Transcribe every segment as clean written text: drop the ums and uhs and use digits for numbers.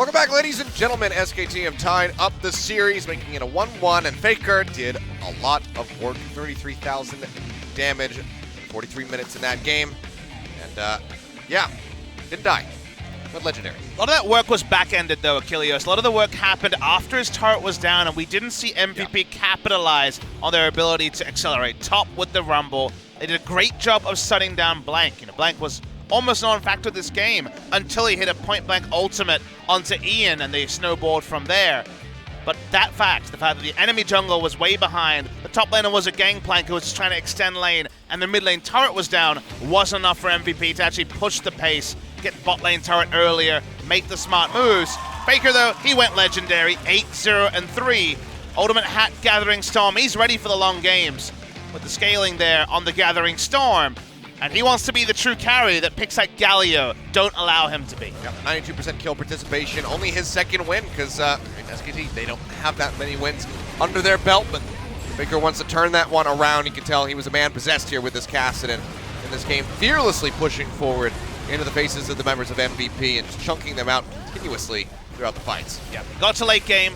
Welcome back, ladies and gentlemen. SKT have tied up the series, making it a 1-1, and FLICKR did a lot of work. 33,000 damage, 43 minutes in that game, and yeah, didn't die, but legendary. A lot of that work was back-ended, though, Achilles. A lot of the work happened after his turret was down, and we didn't see MVP capitalize on their ability to accelerate top with the Rumble. They did a great job of shutting down Blank. You know, Blank was almost non-factor this game until he hit a point-blank ultimate onto Ian, and they snowballed from there. But that fact, the fact that the enemy jungle was way behind, the top laner was a Gangplank who was just trying to extend lane, and the mid lane turret was down, wasn't enough for MVP to actually push the pace, get bot lane turret earlier, make the smart moves. FLICKR, though, he went legendary, 8-0-3. Ultimate Hat Gathering Storm, he's ready for the long games with the scaling there on the Gathering Storm. And he wants to be the true carry that picks like Galio don't allow him to be. Yep, 92% kill participation, only his second win, because SKT, they don't have that many wins under their belt, but FLICKR wants to turn that one around. You can tell he was a man possessed here with this Kassadin in this game, fearlessly pushing forward into the faces of the members of MVP and just chunking them out continuously throughout the fights. Yeah, got to late game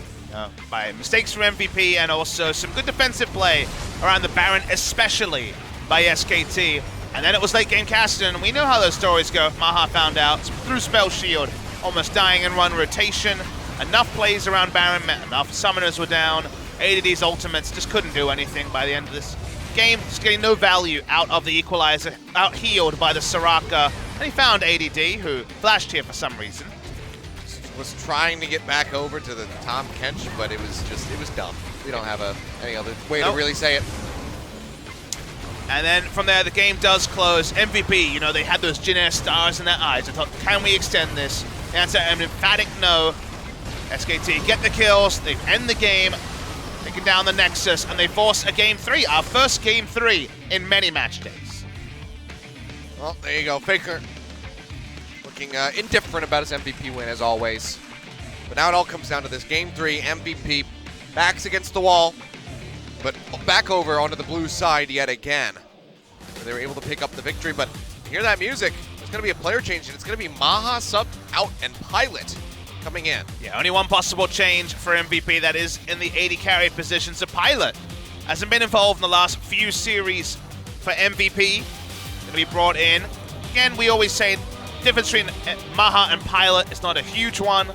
by mistakes from MVP and also some good defensive play around the Baron, especially by SKT. And then it was late game Kassadin, and we know how those stories go. Maha found out through Spell Shield, almost dying in run rotation. Enough plays around Baron, enough summoners were down. ADD's ultimates just couldn't do anything by the end of this game. Just getting no value out of the Equalizer, out healed by the Soraka. And he found ADD, who flashed here for some reason. Was trying to get back over to the Tahm Kench, but it was dumb. We don't have any other way to really say it. And then from there, the game does close. MVP, you know, they had those Jin Air stars in their eyes. I thought, can we extend this? The answer, an emphatic no. SKT get the kills, they end the game, taking down the Nexus, and they force a Game 3, our first Game 3 in many match days. Well, there you go. FLICKR looking indifferent about his MVP win, as always. But now it all comes down to this Game 3, MVP, backs against the wall, but back over onto the blue side yet again. They were able to pick up the victory, but you hear that music, there's going to be a player change, and it's going to be Maha subbed out and Pilot coming in. Yeah, only one possible change for MVP, that is in the AD carry position. So Pilot hasn't been involved in the last few series for MVP. Going to be brought in. Again, we always say the difference between Maha and Pilot is not a huge one.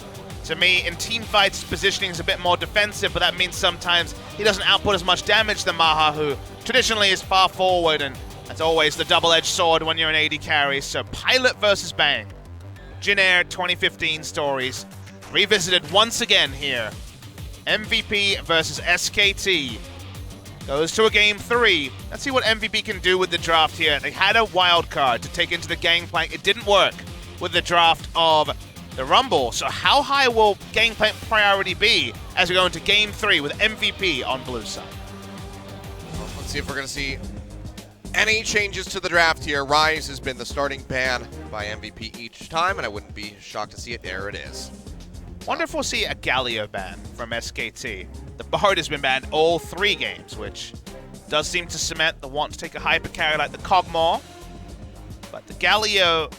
To me, in team fights, positioning is a bit more defensive, but that means sometimes he doesn't output as much damage than Maha, who traditionally is far forward, and that's always the double-edged sword when you're an AD carry. So Pilot versus Bang. Jin Air 2015 stories revisited once again here. MVP versus SKT goes to a Game 3. Let's see what MVP can do with the draft here. They had a wild card to take into the Gangplank. It didn't work with the draft of the Rumble. So how high will Gangplank priority be as we go into Game 3 with MVP on blue side? Well, let's see if we're going to see any changes to the draft here. Ryze has been the starting ban by MVP each time, and I wouldn't be shocked to see it. There it is. Wonder if we'll see a Galio ban from SKT. The Bard has been banned all 3 games, which does seem to cement the want to take a hyper carry like the Kog'Maw. But the Galio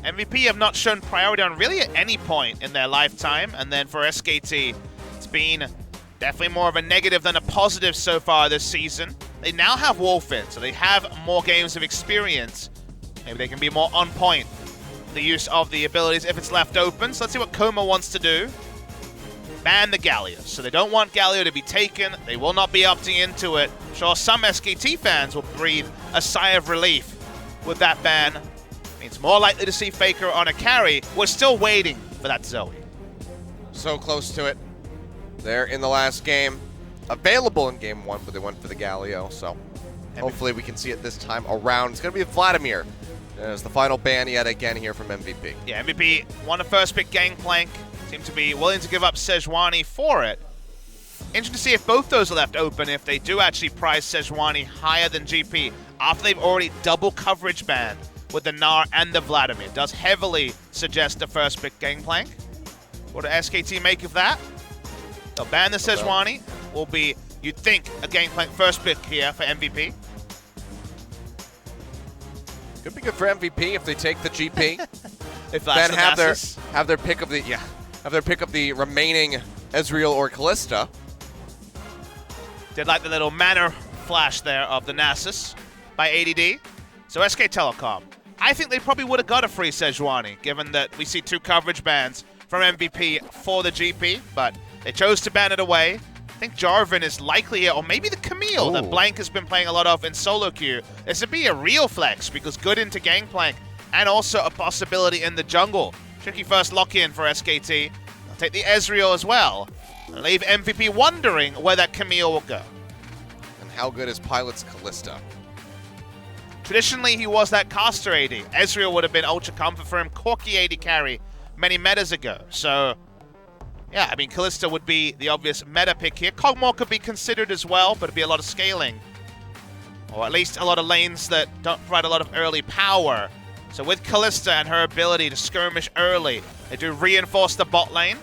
MVP have not shown priority on really at any point in their lifetime. And then for SKT, it's been definitely more of a negative than a positive so far this season. They now have Wolfin, so they have more games of experience. Maybe they can be more on point. The use of the abilities if it's left open. So let's see what Coma wants to do. Ban the Galio. So they don't want Galio to be taken. They will not be opting into it. I'm sure some SKT fans will breathe a sigh of relief with that ban. Means more likely to see FLICKR on a carry. We're still waiting for that Zoe. So close to it. They're in the last game. Available in Game 1, but they went for the Galio. So hopefully we can see it this time around. It's going to be Vladimir as the final ban yet again here from MVP. Yeah, MVP won a first pick Gangplank. Seemed to be willing to give up Sejuani for it. Interesting to see if both those are left open, if they do actually prize Sejuani higher than GP after they've already double coverage banned with the Gnar and the Vladimir. It does heavily suggest the first pick Gangplank. What do SKT make of that? They'll ban the Sejuani. Will be, you'd think, a Gangplank first pick here for MVP. Could be good for MVP if they take the GP. If then have their pick of the have their pick up the remaining Ezreal or Kalista. Did like the little mana flash there of the Nasus by ADD. So SK Telecom. I think they probably would have got a free Sejuani, given that we see 2 coverage bans from MVP for the GP, but they chose to ban it away. I think Jarvan is likely here, or maybe the Camille that Blank has been playing a lot of in solo queue. This would be a real flex, because good into Gangplank, and also a possibility in the jungle. Tricky first lock-in for SKT. They'll take the Ezreal as well, and leave MVP wondering where that Camille will go. And how good is Pilot's Kalista? Traditionally, he was that caster AD. Ezreal would have been ultra comfort for him, Corki AD carry many metas ago. So, yeah, I mean, Kalista would be the obvious meta pick here. Kog'Maw could be considered as well, but it'd be a lot of scaling. Or at least a lot of lanes that don't provide a lot of early power. So with Kalista and her ability to skirmish early, they do reinforce the bot lane.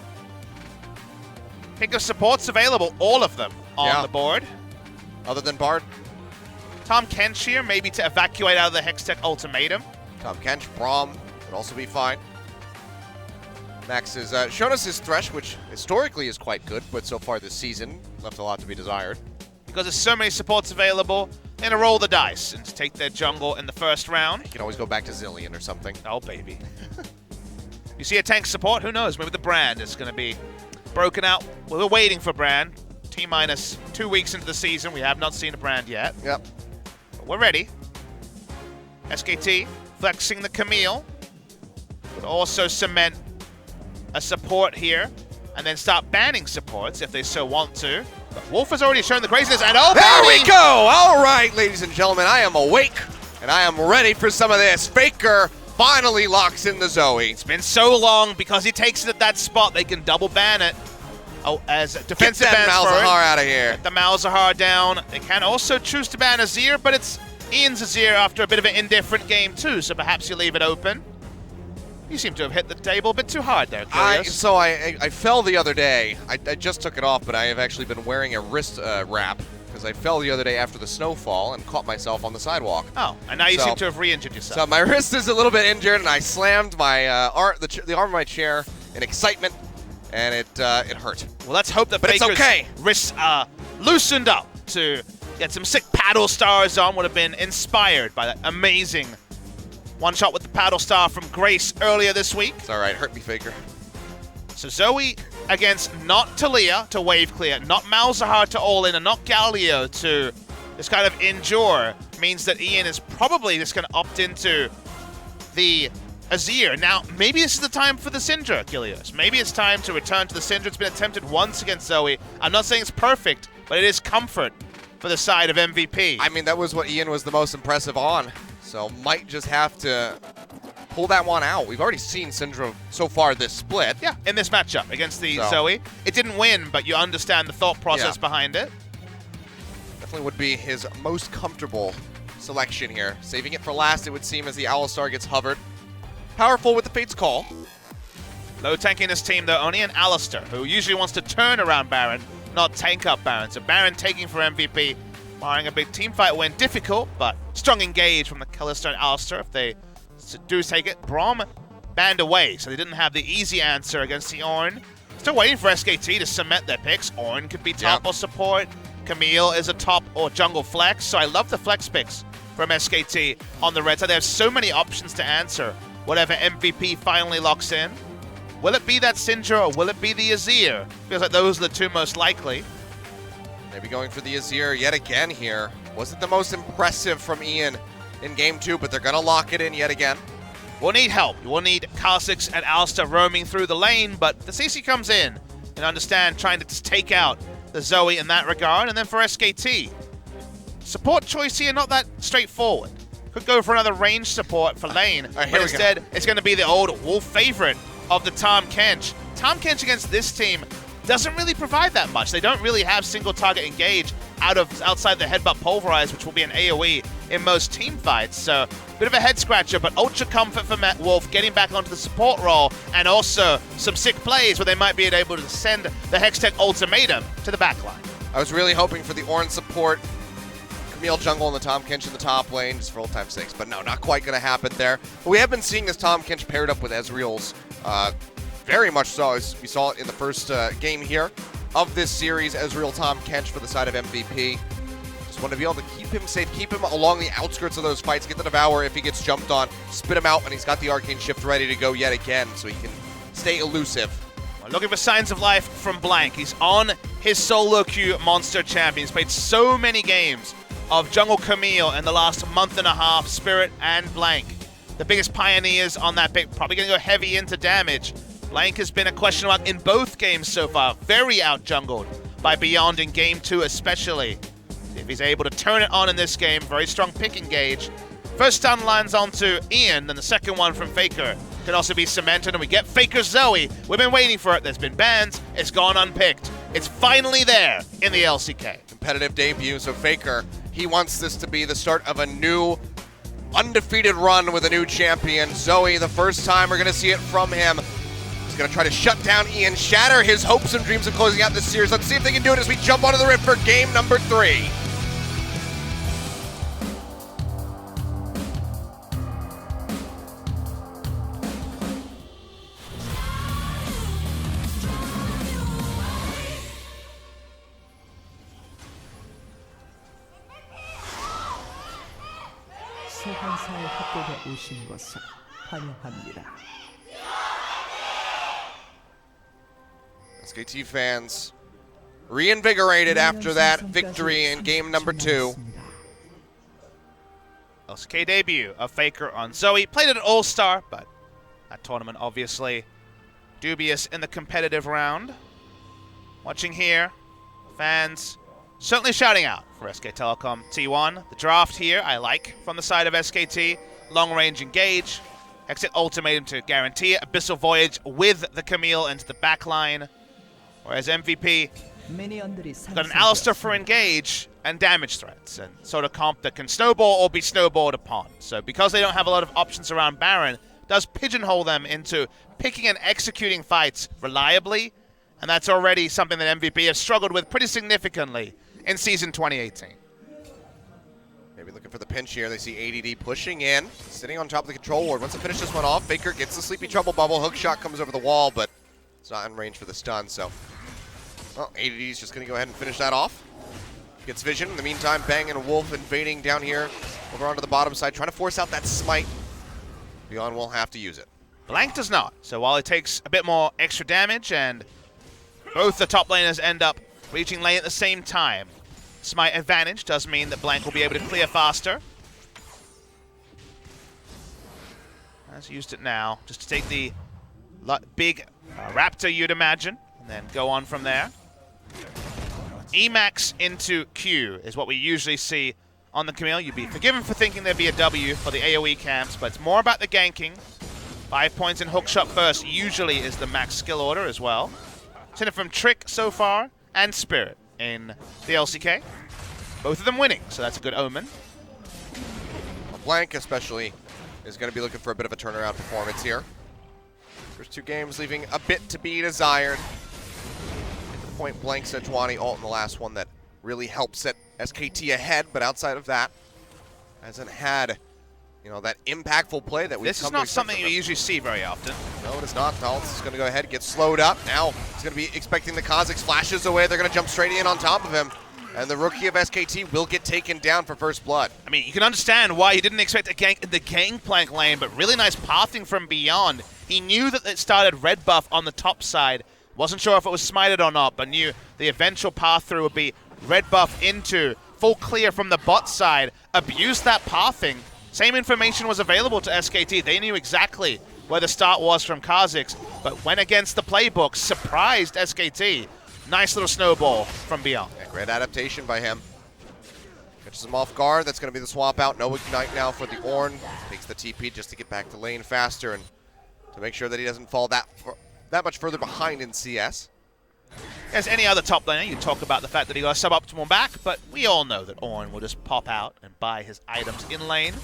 Pick of supports available, all of them on the board. Other than Bard? Tahm Kench here, maybe to evacuate out of the Hextech ultimatum. Tahm Kench, Braum would also be fine. Max has shown us his Thresh, which historically is quite good, but so far this season left a lot to be desired. Because there's so many supports available, they're gonna roll the dice and take their jungle in the first round. You can always go back to Zillion or something. Oh, baby. You see a tank support? Who knows? Maybe the brand is gonna be broken out. Well, we're waiting for brand. T-minus 2 weeks into the season. We have not seen a brand yet. Yep. But we're ready. SKT flexing the Camille. Would also cement a support here. And then start banning supports if they so want to. But Wolf has already shown the craziness. And oh, there we go! All right, ladies and gentlemen, I am awake. And I am ready for some of this. FLICKR finally locks in the Zoe. It's been so long because he takes it at that spot. They can double ban it. Oh, as defensive bans for it. Get that Malzahar out of here. Get the Malzahar down. They can also choose to ban Azir, but it's Ian's Azir after a bit of an indifferent game too, so perhaps you leave it open. You seem to have hit the table a bit too hard there, Curious. I fell the other day. I just took it off, but I have actually been wearing a wrist wrap because I fell the other day after the snowfall and caught myself on the sidewalk. Oh, and now you seem to have re-injured yourself. So my wrist is a little bit injured, and I slammed my the arm of my chair in excitement. And it hurt. Well, let's hope that but Baker's it's okay. wrists loosened up to get some sick paddle stars on. Would have been inspired by that amazing one shot with the paddle star from Grace earlier this week. It's all right. Hurt me, FLICKR. So Zoe against not Talia to wave clear, not Malzahar to all in, and not Galio to just kind of endure means that Ian is probably just going to opt into the Azir. Now, maybe this is the time for the Syndra, Gilios. Maybe it's time to return to the Syndra. It's been attempted once against Zoe. I'm not saying it's perfect, but it is comfort for the side of MVP. I mean, that was what Ian was the most impressive on, so might just have to pull that one out. We've already seen Syndra so far this split. Yeah, in this matchup against the Zoe. It didn't win, but you understand the thought process behind it. Definitely would be his most comfortable selection here. Saving it for last, it would seem, as the Alistar gets hovered. Powerful with the Fate's Call. Low tank in his team, though, only an Alistar, who usually wants to turn around Baron, not tank up Baron. So Baron taking for MVP, barring a big team fight win. Difficult, but strong engage from the Kalista and Alistar if they do take it. Braum banned away, so they didn't have the easy answer against the Ornn. Still waiting for SKT to cement their picks. Ornn could be top or support. Camille is a top or jungle flex, so I love the flex picks from SKT on the red side. They have so many options to answer whatever MVP finally locks in. Will it be that Syndra or will it be the Azir? Feels like those are the two most likely. Maybe going for the Azir yet again here. Wasn't the most impressive from Ian in game 2, but they're going to lock it in yet again. We'll need help. We'll need Kha'Zix and Alistar roaming through the lane, but the CC comes in and understand trying to just take out the Zoe in that regard. And then for SKT, support choice here, not that straightforward. Could go for another range support for lane, but instead it's going to be the old Wolf favorite of the Tahm Kench. Tahm Kench against this team doesn't really provide that much. They don't really have single target engage outside the headbutt pulverize, which will be an AoE in most team fights. So bit of a head scratcher, but ultra comfort for Wolf getting back onto the support role, and also some sick plays where they might be able to send the Hextech ultimatum to the backline. I was really hoping for the Ornn support. Camille jungle and the Tahm Kench in the top lane, just for old time's sakes, but no, not quite going to happen there. But we have been seeing this Tahm Kench paired up with Ezreal's very much so, as we saw it in the first game here of this series. Ezreal, Tahm, Kench for the side of MVP. Just want to be able to keep him safe, keep him along the outskirts of those fights, get the Devour if he gets jumped on, spit him out when he's got the Arcane Shift ready to go yet again, so he can stay elusive. Well, looking for signs of life from Blank. He's on his solo queue monster champion. He's played so many games of Jungle Camille in the last month and a half, Spirit and Blank. The biggest pioneers on that pick, probably going to go heavy into damage. Blank has been a question mark in both games so far, very out-jungled by Beyond in Game 2 especially. If he's able to turn it on in this game, very strong pick engage. First stun lands onto Ian, then the second one from FLICKR can also be cemented, and we get FLICKR Zoe. We've been waiting for it. There's been bans. It's gone unpicked. It's finally there in the LCK. Competitive debut, so FLICKR, he wants this to be the start of a new undefeated run with a new champion. Zoe, the first time we're going to see it from him. He's going to try to shut down Ian, shatter his hopes and dreams of closing out this series. Let's see if they can do it as we jump onto the rift for game number 3. 소환사의 협곡에 오신 것을 환영합니다. SKT fans reinvigorated after that victory in game number 2. LCK debut of FLICKR on Zoe. Played at an All-Star, but that tournament obviously dubious in the competitive round. Watching here, fans certainly shouting out for SK Telecom T1. The draft here I like from the side of SKT. Long range engage. Exit ultimatum to guarantee Abyssal Voyage with the Camille into the backline. Whereas MVP got an Alistar for engage and damage threats, and sort of comp that can snowball or be snowballed upon. So because they don't have a lot of options around Baron, does pigeonhole them into picking and executing fights reliably, and that's already something that MVP has struggled with pretty significantly in Season 2018. Maybe looking for the pinch here. They see ADD pushing in, sitting on top of the control ward. Once they finish this one off, FLICKR gets the Sleepy Trouble Bubble. Hook shot comes over the wall, but it's not in range for the stun, so... Well, ADD's just going to go ahead and finish that off. Gets vision. In the meantime, Bang and Wolf invading down here over onto the bottom side, trying to force out that smite. Beyond will have to use it. Blank does not. So while it takes a bit more extra damage and both the top laners end up reaching lane at the same time, smite advantage does mean that Blank will be able to clear faster. Has used it now just to take the big Raptor, you'd imagine, and then go on from there. Emax into Q is what we usually see on the Camille. You'd be forgiven for thinking there'd be a W for the AoE camps, but it's more about the ganking. 5 points in hookshot burst usually is the max skill order as well. Seen it from Trick so far and Spirit in the LCK. Both of them winning, so that's a good omen. Blank especially is going to be looking for a bit of a turnaround performance here. First 2 games leaving a bit to be desired. Point blank Sejuani ult in the last one that really helped set SKT ahead, but outside of that, hasn't had, you know, that impactful play that we've This is not something you usually see very often. No, it is not. Thal is going to go ahead and get slowed up. Now he's going to be expecting the Kha'Zix flashes away. They're going to jump straight in on top of him. And the rookie of SKT will get taken down for first blood. I mean, you can understand why he didn't expect a gank in the Gangplank lane, but really nice pathing from Beyond. He knew that it started red buff on the top side. Wasn't sure if it was smited or not, but knew the eventual path through would be red buff into full clear from the bot side. Abused that pathing. Same information was available to SKT. They knew exactly where the start was from Kha'Zix, but went against the playbook, surprised SKT. Nice little snowball from Beyond. Yeah, great adaptation by him. Catches him off guard. That's going to be the swap out. No ignite now for the Ornn. Takes the TP just to get back to lane faster and to make sure that he doesn't fall that much further behind in CS. As any other top laner, you talk about the fact that he got a suboptimal back, but we all know that Ornn will just pop out and buy his items in lane.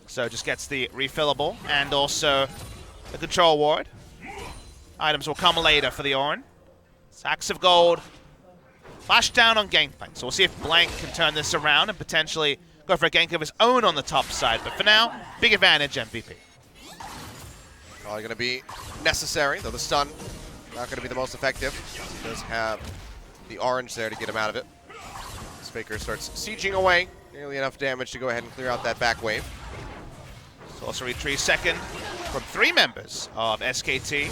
So just gets the refillable and also the control ward. Items will come later for the Ornn. Sacks of gold. Flash down on Gangplank. So we'll see if Blank can turn this around and potentially go for a gank of his own on the top side. But for now, big advantage MVP. Probably going to be necessary, though the stun not going to be the most effective. He does have the orange there to get him out of it. As FLICKR starts sieging away, nearly enough damage to go ahead and clear out that back wave. Sorcery Tree second from 3 members of SKT.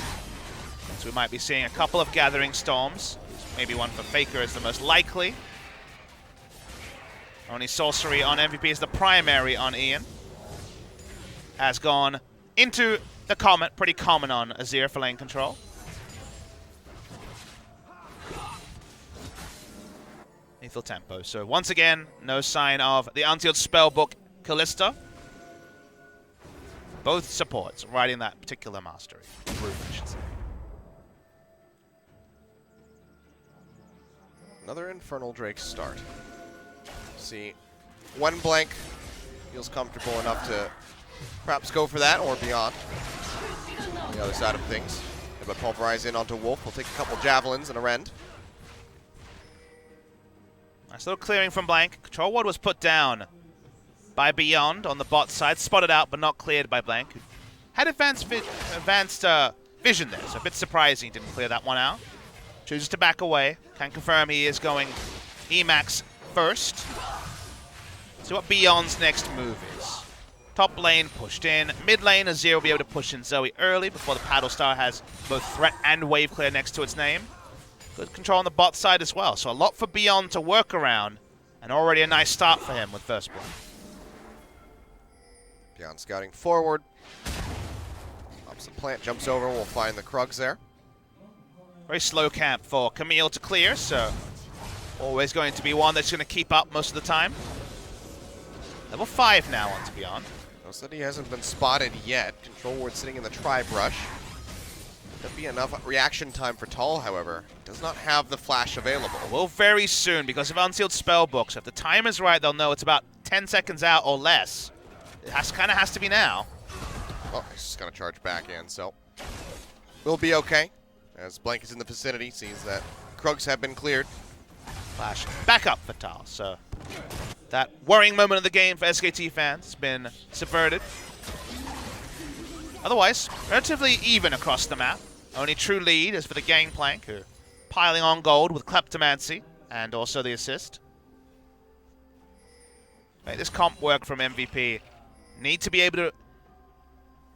So we might be seeing a couple of Gathering Storms. Maybe one for FLICKR is the most likely. Only Sorcery on MVP is the primary on Ian. Has gone into the Comet, pretty common on Azir for lane control. Lethal tempo. So once again, no sign of the unsealed spellbook Kalista. Both supports riding that particular mastery. Proof, I should say. Another Infernal Drake start. See when Blank feels comfortable enough to perhaps go for that or beyond. On the other side of things. But pulverize in onto Wolf. We'll take a couple javelins and a rend. Nice little clearing from Blank. Control ward was put down by Beyond on the bot side. Spotted out but not cleared by Blank. Had advanced vision there, so a bit surprising he didn't clear that one out. Chooses to back away. Can confirm he is going Emax first. See what Beyond's next move is. Top lane pushed in. Mid lane, Azir will be able to push in Zoe early before the Paddle Star has both threat and wave clear next to its name. Good control on the bot side as well. So a lot for Beyond to work around. And already a nice start for him with first blood. Beyond scouting forward. Pops the plant, jumps over. We'll find the Krugs there. Very slow camp for Camille to clear, so always going to be one that's going to keep up most of the time. Level 5 now onto Beyond. Notice that he hasn't been spotted yet. Control ward sitting in the tri-brush. Could be enough reaction time for Thal, however. Does not have the flash available. Well, very soon because of unsealed spellbooks. If the time is right, they'll know it's about 10 seconds out or less. It kind of has to be now. Oh, he's just going to charge back in, so we'll be okay. As Blank is in the vicinity, sees that Krugs have been cleared. Flash back up for Thal. So that worrying moment of the game for SKT fans has been subverted. Otherwise, relatively even across the map. Only true lead is for the Gangplank, who piling on gold with Kleptomancy and also the assist. Make this comp work from MVP. Need to be able to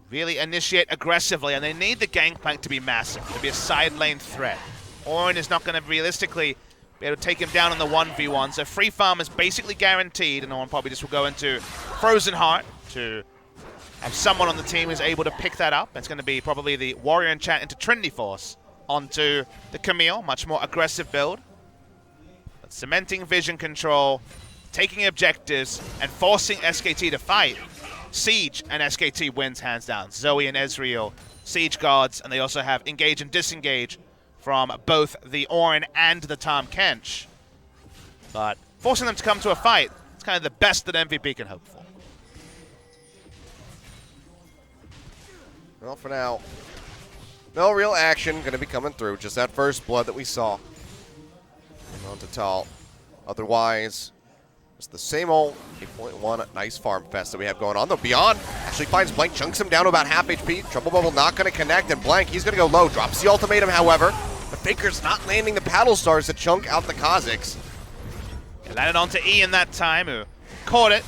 really initiate aggressively, and they need the Gangplank to be massive, to be a side lane threat. Ornn is not going to realistically be able to take him down on the 1v1, so free farm is basically guaranteed, and Ornn probably just will go into Frozen Heart to have someone on the team who's able to pick that up. It's going to be probably the Warrior Enchant into Trinity Force onto the Camille, much more aggressive build. But cementing vision control, taking objectives, and forcing SKT to fight. Siege and SKT wins hands down. Zoe and Ezreal, Siege guards, and they also have engage and disengage from both the Ornn and the Tahm Kench. But forcing them to come to a fight, it's kind of the best that MVP can hope for. Well, for now, no real action going to be coming through. Just that first blood that we saw. On to Thal. Otherwise, it's the same old 8.1 nice farm fest that we have going on. Though Beyond actually finds Blank, chunks him down to about half HP. Trouble Bubble not going to connect, and Blank, he's going to go low. Drops the ultimatum, however. But FLICKR's not landing the paddle stars to chunk out the Kha'Zix. It landed onto Ian that time, who caught it.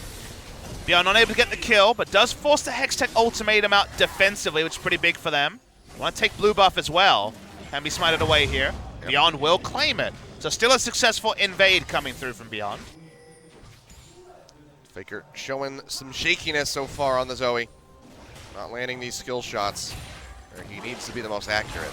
Beyond unable to get the kill, but does force the Hextech ultimatum out defensively, which is pretty big for them. Want to take blue buff as well. Can be smited away here. Yep. Beyond will claim it. So still a successful invade coming through from Beyond. FLICKR showing some shakiness so far on the Zoe. Not landing these skill shots where he needs to be the most accurate.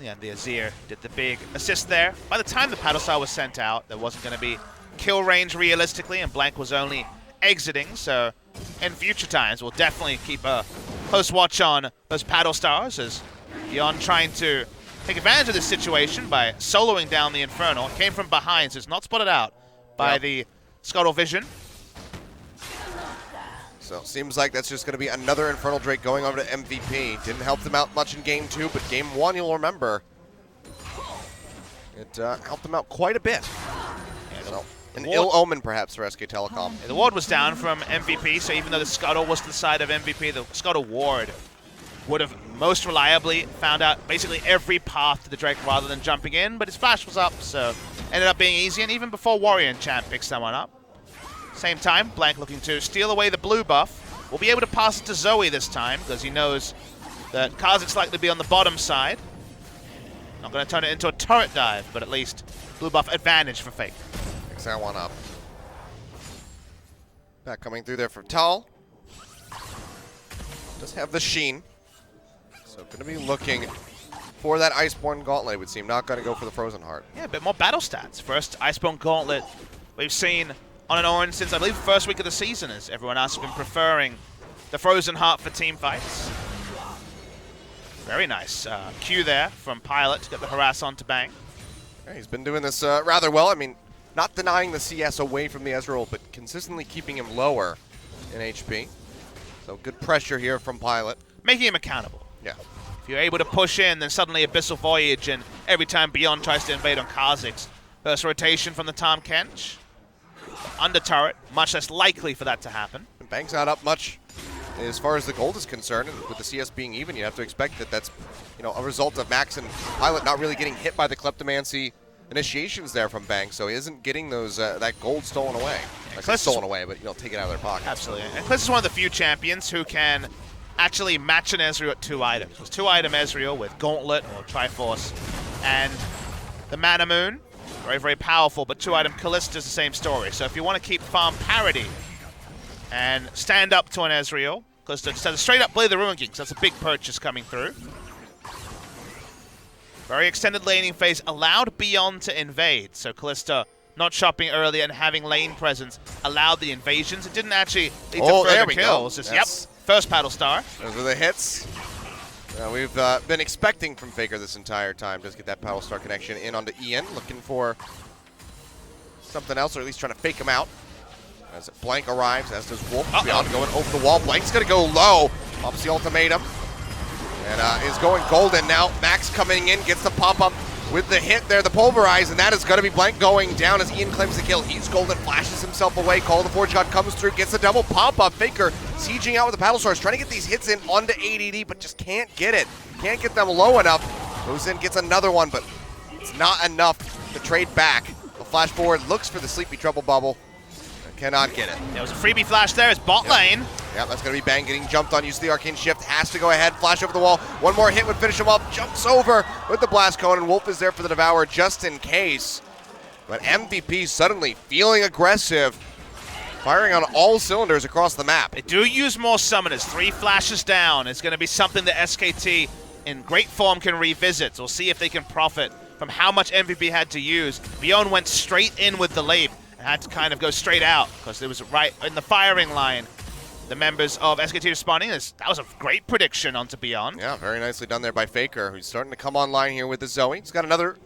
Yeah, the Azir did the big assist there. By the time the Paddle Star was sent out, there wasn't going to be kill range realistically, and Blank was only exiting, so in future times we'll definitely keep a close watch on those Paddle Stars as Beyond trying to take advantage of this situation by soloing down the Infernal. It came from behind, so it's not spotted out by the Scuttle Vision. So seems like that's just going to be another Infernal Drake going over to MVP. Didn't help them out much in Game 2, but Game 1, you'll remember, it helped them out quite a bit. Yeah, so An ill omen, perhaps, for SK Telecom. Yeah, the ward was down from MVP, so even though the scuttle was to the side of MVP, the scuttle ward would have most reliably found out basically every path to the Drake rather than jumping in, but his flash was up, so ended up being easy, and even before Warrior and Champ picks someone up. Same time, Blank looking to steal away the blue buff. Will be able to pass it to Zoe this time, because he knows that Kha'Zix likely to be on the bottom side. Not going to turn it into a turret dive, but at least blue buff advantage for Fake. Picks that one up. Back coming through there from Thal. Does have the Sheen. So going to be looking for that Iceborne Gauntlet, it would seem. Not going to go for the Frozen Heart. Yeah, a bit more battle stats. First Iceborne Gauntlet we've seen on an Ornn since, I believe, first week of the season, as everyone else has been preferring the Frozen Heart for team fights. Very nice Q there from Pilot to get the harass onto Bang. Yeah, he's been doing this rather well. I mean, not denying the CS away from the Ezreal, but consistently keeping him lower in HP. So good pressure here from Pilot. Making him accountable. Yeah. If you're able to push in, then suddenly Abyssal Voyage, and every time Beyond tries to invade on Kha'Zix. First rotation from the Tahm Kench. Under turret, much less likely for that to happen. And Bang's not up much as far as the gold is concerned, and with the CS being even, you have to expect that that's, you know, a result of Max and Pilot not really getting hit by the Kleptomancy initiations there from Bang, so he isn't getting those that gold stolen away. Yeah, I say stolen away, but, you know, take it out of their pocket. Absolutely. And Kliss is one of the few champions who can actually match an Ezreal at 2 items. It's 2-item Ezreal with Gauntlet or Triforce and the Mana Moon. Very, very powerful, but 2-item Kalista is the same story. So if you want to keep farm parity and stand up to an Ezreal, Kalista just has a straight up Blade of the Ruin King, so that's a big purchase coming through. Very extended laning phase allowed Beyond to invade, so Kalista not shopping early and having lane presence allowed the invasions. It didn't actually lead to further kills. Just, yep, first Battle Star. Those are the hits. We've been expecting from Faker this entire time. Does get that Battle Star connection in onto Ian, looking for something else, or at least trying to fake him out. As Blank arrives, as does Wolf. Beyond going over the wall. Blank's going to go low. Pops the ultimatum. And is going golden now. Max coming in, gets the pop-up with the hit there, the pulverize, and that is going to be Blank going down as Ian claims the kill. He's golden, flashes himself away. Call the Forge God comes through, gets a double pop-up. Faker sieging out with the Battle Stars, trying to get these hits in onto ADD, but just can't get it. Can't get them low enough. Goes in, gets another one, but it's not enough to trade back. The flash forward, looks for the Sleepy Trouble Bubble. Cannot get it. There was a freebie flash there. It's bot lane. Yeah, that's going to be Bang getting jumped on. Use the Arcane Shift. Has to go ahead. Flash over the wall. One more hit would finish him up. Jumps over with the Blast Cone, and Wolf is there for the Devour just in case. But MVP suddenly feeling aggressive, firing on all cylinders across the map. They do use more summoners. 3 flashes down. It's going to be something that SKT in great form can revisit. We'll see if they can profit from how much MVP had to use. Beyond went straight in with the Leap. Had to kind of go straight out because it was right in the firing line. The members of SKT responding. That was a great prediction onto Beyond. Yeah, very nicely done there by Faker, who's starting to come online here with the Zoe. He's got another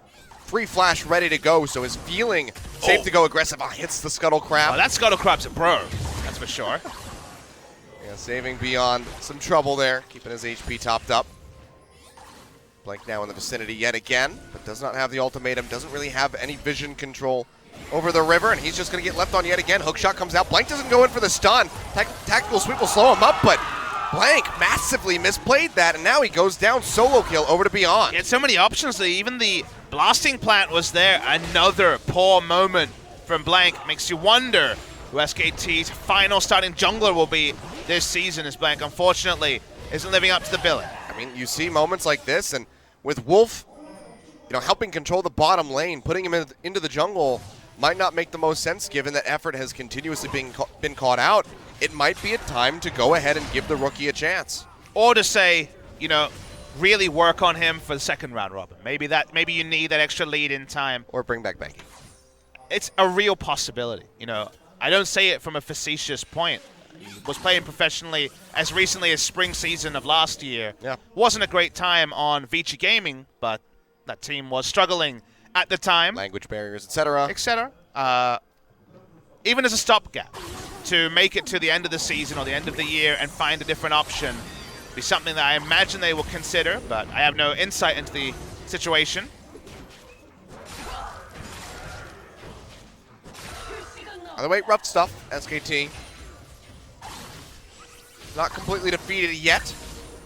free flash ready to go, so is feeling safe to go aggressive. Hits the Scuttle Crab. Oh, that Scuttle Crab's a bro, that's for sure. Yeah, saving Beyond some trouble there, keeping his HP topped up. Blank now in the vicinity yet again, but does not have the ultimatum, doesn't really have any vision control over the river, and he's just going to get left on yet again. Hookshot comes out. Blank doesn't go in for the stun. Tactical sweep will slow him up, but Blank massively misplayed that, and now he goes down solo kill over to Beyond. He had so many options. Even the blasting plant was there. Another poor moment from Blank. Makes you wonder who SKT's final starting jungler will be this season, as Blank, unfortunately, isn't living up to the billing. I mean, you see moments like this, and with Wolf, you know, helping control the bottom lane, putting him into the jungle might not make the most sense given that effort has continuously been caught out. It might be a time to go ahead and give the rookie a chance. Or to say, you know, really work on him for the second round robin. Maybe you need that extra lead in time. Or bring back Banky. It's a real possibility. You know, I don't say it from a facetious point. He was playing professionally as recently as spring season of last year. Yeah. Wasn't a great time on Vici Gaming, but that team was struggling at the time. Language barriers, etc. Etc. Even as a stopgap to make it to the end of the season or the end of the year and find a different option be something that I imagine they will consider, but I have no insight into the situation. By the way, rough stuff, SKT. Not completely defeated yet,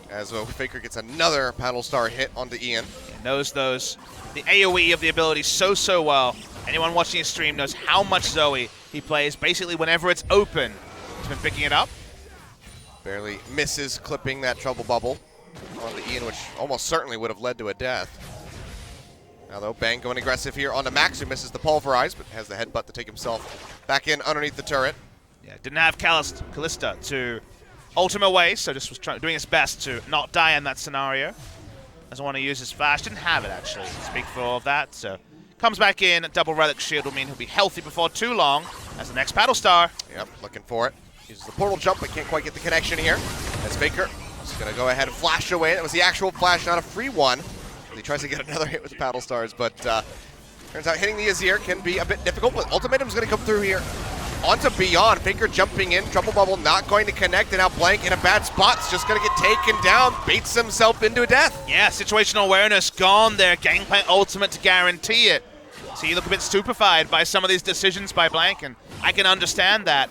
as FLICKR gets another Battlestar hit onto Ian. He knows the AoE of the ability so well. Anyone watching his stream knows how much Zoe he plays. Basically, whenever it's open, he's been picking it up. Barely misses clipping that trouble bubble onto Ian, which almost certainly would have led to a death. Now though, Bang going aggressive here onto Max, who misses the pulverize, but has the headbutt to take himself back in underneath the turret. Yeah, didn't have Kalista to ult him away, so just was doing his best to not die in that scenario. Doesn't want to use his flash. Didn't have it, actually, to speak for all of that. So comes back in. Double Relic Shield will mean he'll be healthy before too long as the next Battlestar. Yep, looking for it. Uses the portal jump, but can't quite get the connection here. As FLICKR is going to go ahead and flash away. That was the actual flash, not a free one. He tries to get another hit with the Battlestars, but turns out hitting the Azir can be a bit difficult, but Ultimatum's going to come through here. Onto Beyond, FLICKR jumping in, Trouble Bubble not going to connect, and now Blank in a bad spot. It's just going to get taken down, baits himself into a death. Yeah, situational awareness gone there. Gangplank ultimate to guarantee it. So you look a bit stupefied by some of these decisions by Blank, and I can understand that.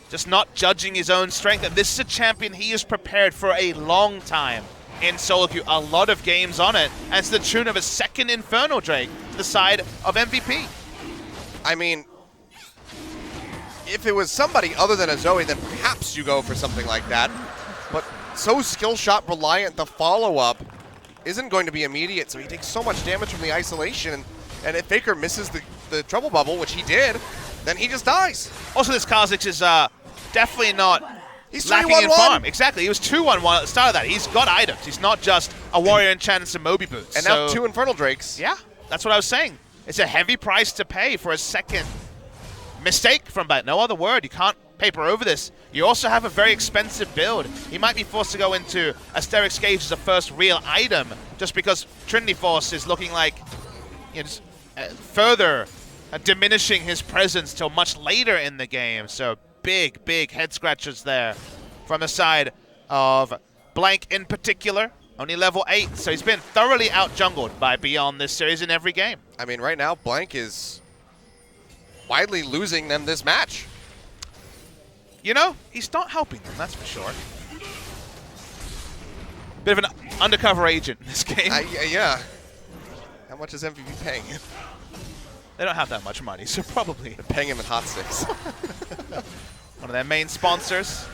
Just not judging his own strength. And this is a champion he has prepared for a long time in solo queue. A lot of games on it, and it's the tune of a second Infernal Drake to the side of MVP. I mean, if it was somebody other than a Zoe, then perhaps you go for something like that. But so skill shot reliant, the follow-up isn't going to be immediate, so he takes so much damage from the isolation. And if FLICKR misses the trouble bubble, which he did, then he just dies. Also, this Kha'Zix is definitely not He's lacking 3-1-1. in farm. Exactly, he was 2-1-1 at the start of that. He's got items. He's not just a warrior enchant and some Moby boots. And now 2 Infernal Drakes. Yeah, that's what I was saying. It's a heavy price to pay for a second mistake from Blank. No other word. You can't paper over this. You also have a very expensive build. He might be forced to go into Asterix Gauge as a first real item just because Trinity Force is looking like, you know, just, further diminishing his presence till much later in the game. So big head scratchers there from the side of Blank in particular. Only level 8, so he's been thoroughly out-jungled by Beyond this series in every game. I mean, right now, Blank is widely losing them this match. You know, he's not helping them, that's for sure. Bit of an undercover agent in this game. Yeah. How much is MVP paying him? They don't have that much money, so probably. They're paying him in hot sticks. One of their main sponsors.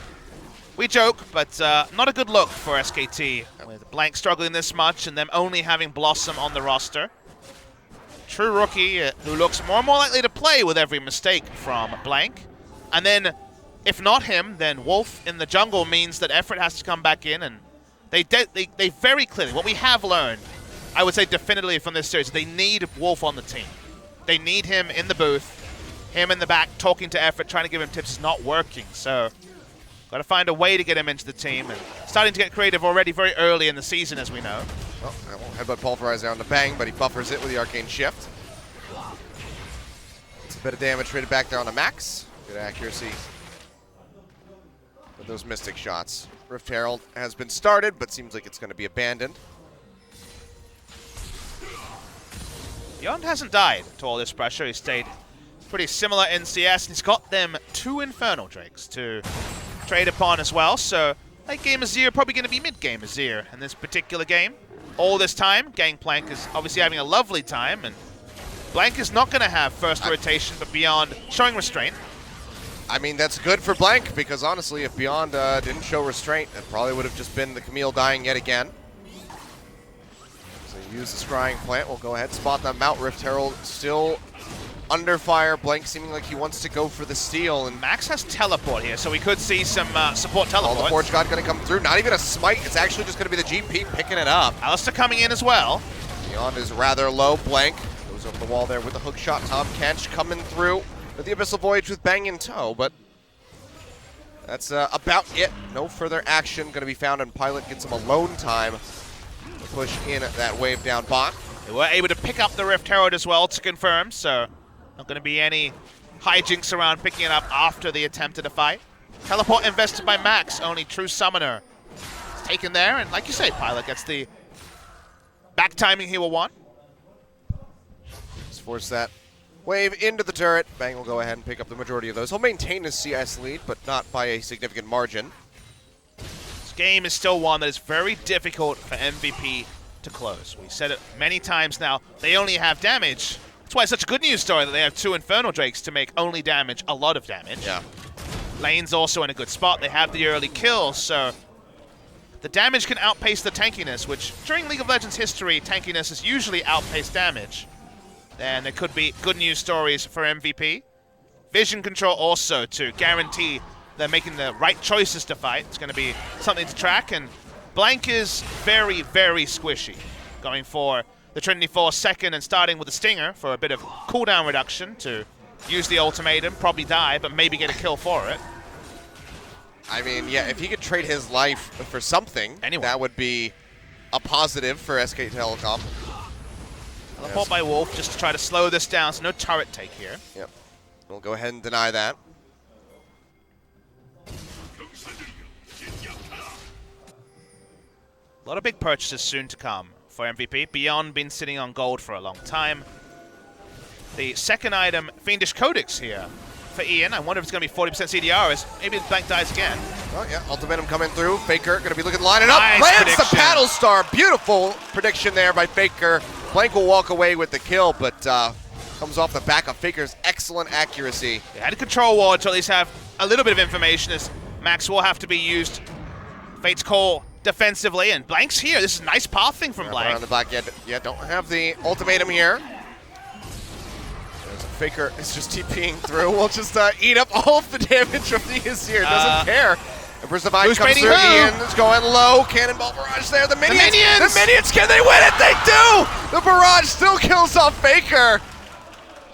We joke, but not a good look for SKT, with Blank struggling this much and them only having Blossom on the roster. True rookie who looks more and more likely to play with every mistake from Blank. And then, if not him, then Wolf in the jungle means that Effort has to come back in, and they very clearly, what we have learned, I would say definitively from this series, they need Wolf on the team. They need him in the booth, him in the back talking to Effort, trying to give him tips is not working. So, got to find a way to get him into the team, and starting to get creative already very early in the season, as we know. Well, that won't headbutt pulverize down to Bang, but he buffers it with the Arcane Shift. It's a bit of damage traded back there on the Max. Good accuracy with those Mystic shots. Rift Herald has been started, but seems like it's going to be abandoned. Beyond hasn't died to all this pressure. He stayed pretty similar in CS, and he's got them 2 Infernal Drakes to trade upon as well. So late game Azir, probably going to be mid game Azir in this particular game. All this time, Gangplank is obviously having a lovely time, and Blank is not going to have first rotation, but Beyond showing restraint. I mean, that's good for Blank, because honestly, if Beyond didn't show restraint, it probably would have just been the Camille dying yet again. So use the Scrying Plant. We'll go ahead and spot them out. Rift Herald still under fire. Blank seeming like he wants to go for the steal. And Max has teleport here, so we could see some support teleport. the Forge God going to come through. Not even a smite. It's actually just going to be the GP picking it up. Alistar coming in as well. Beyond is rather low. Blank goes over the wall there with the hook shot. Tahm, Kench coming through with the Abyssal Voyage with Bang in tow, but that's about it. No further action going to be found, and Pilot gets some alone time to push in that wave down bot. They were able to pick up the Rift Herald as well to confirm, so not going to be any hijinks around picking it up after the attempt at a fight. Teleport invested by Max, only true summoner is taken there, and like you say, Pilot gets the back timing he will want. Just force that wave into the turret. Bang will go ahead and pick up the majority of those. He'll maintain his CS lead, but not by a significant margin. This game is still one that is very difficult for MVP to close. We said it many times now. They only have damage. That's why it's such a good news story that they have 2 Infernal Drakes to make only damage, a lot of damage. Yeah. Lane's also in a good spot. They have the early kills, so the damage can outpace the tankiness, which during League of Legends history, tankiness has usually outpaced damage. Then there could be good news stories for MVP. Vision control also to guarantee they're making the right choices to fight. It's going to be something to track, and Blank is very, very squishy. Going for the Trinity Force second and starting with the Stinger for a bit of cooldown reduction to use the ultimatum, probably die, but maybe get a kill for it. I mean, yeah, if he could trade his life for something, that would be a positive for SK Telecom. Teleport by Wolf just to try to slow this down, so no turret take here. Yep. We'll go ahead and deny that. A lot of big purchases soon to come for MVP. Beyond been sitting on gold for a long time. The second item, Fiendish Codex here for Ian. I wonder if it's going to be 40% CDR as maybe the Blank dies again. Oh yeah, ultimatum coming through. FLICKR going to be looking to line it up. Nice Lands prediction. the Paddle Star. Beautiful prediction there by FLICKR. Blank will walk away with the kill, but comes off the back of FLICKR's excellent accuracy. They had a control ward to at least have a little bit of information as Max will have to be used. Fate's Call defensively, and Blank's here. This is nice pathing from Blank. Around the back, yeah, don't have the ultimatum here. FLICKR is just TPing through. We'll just eat up all of the damage from the Azir. Doesn't care. Emperor's Divide comes through. Ian is going low. Cannonball barrage there. The minions! The minions! Can they win it? They do! The barrage still kills off FLICKR.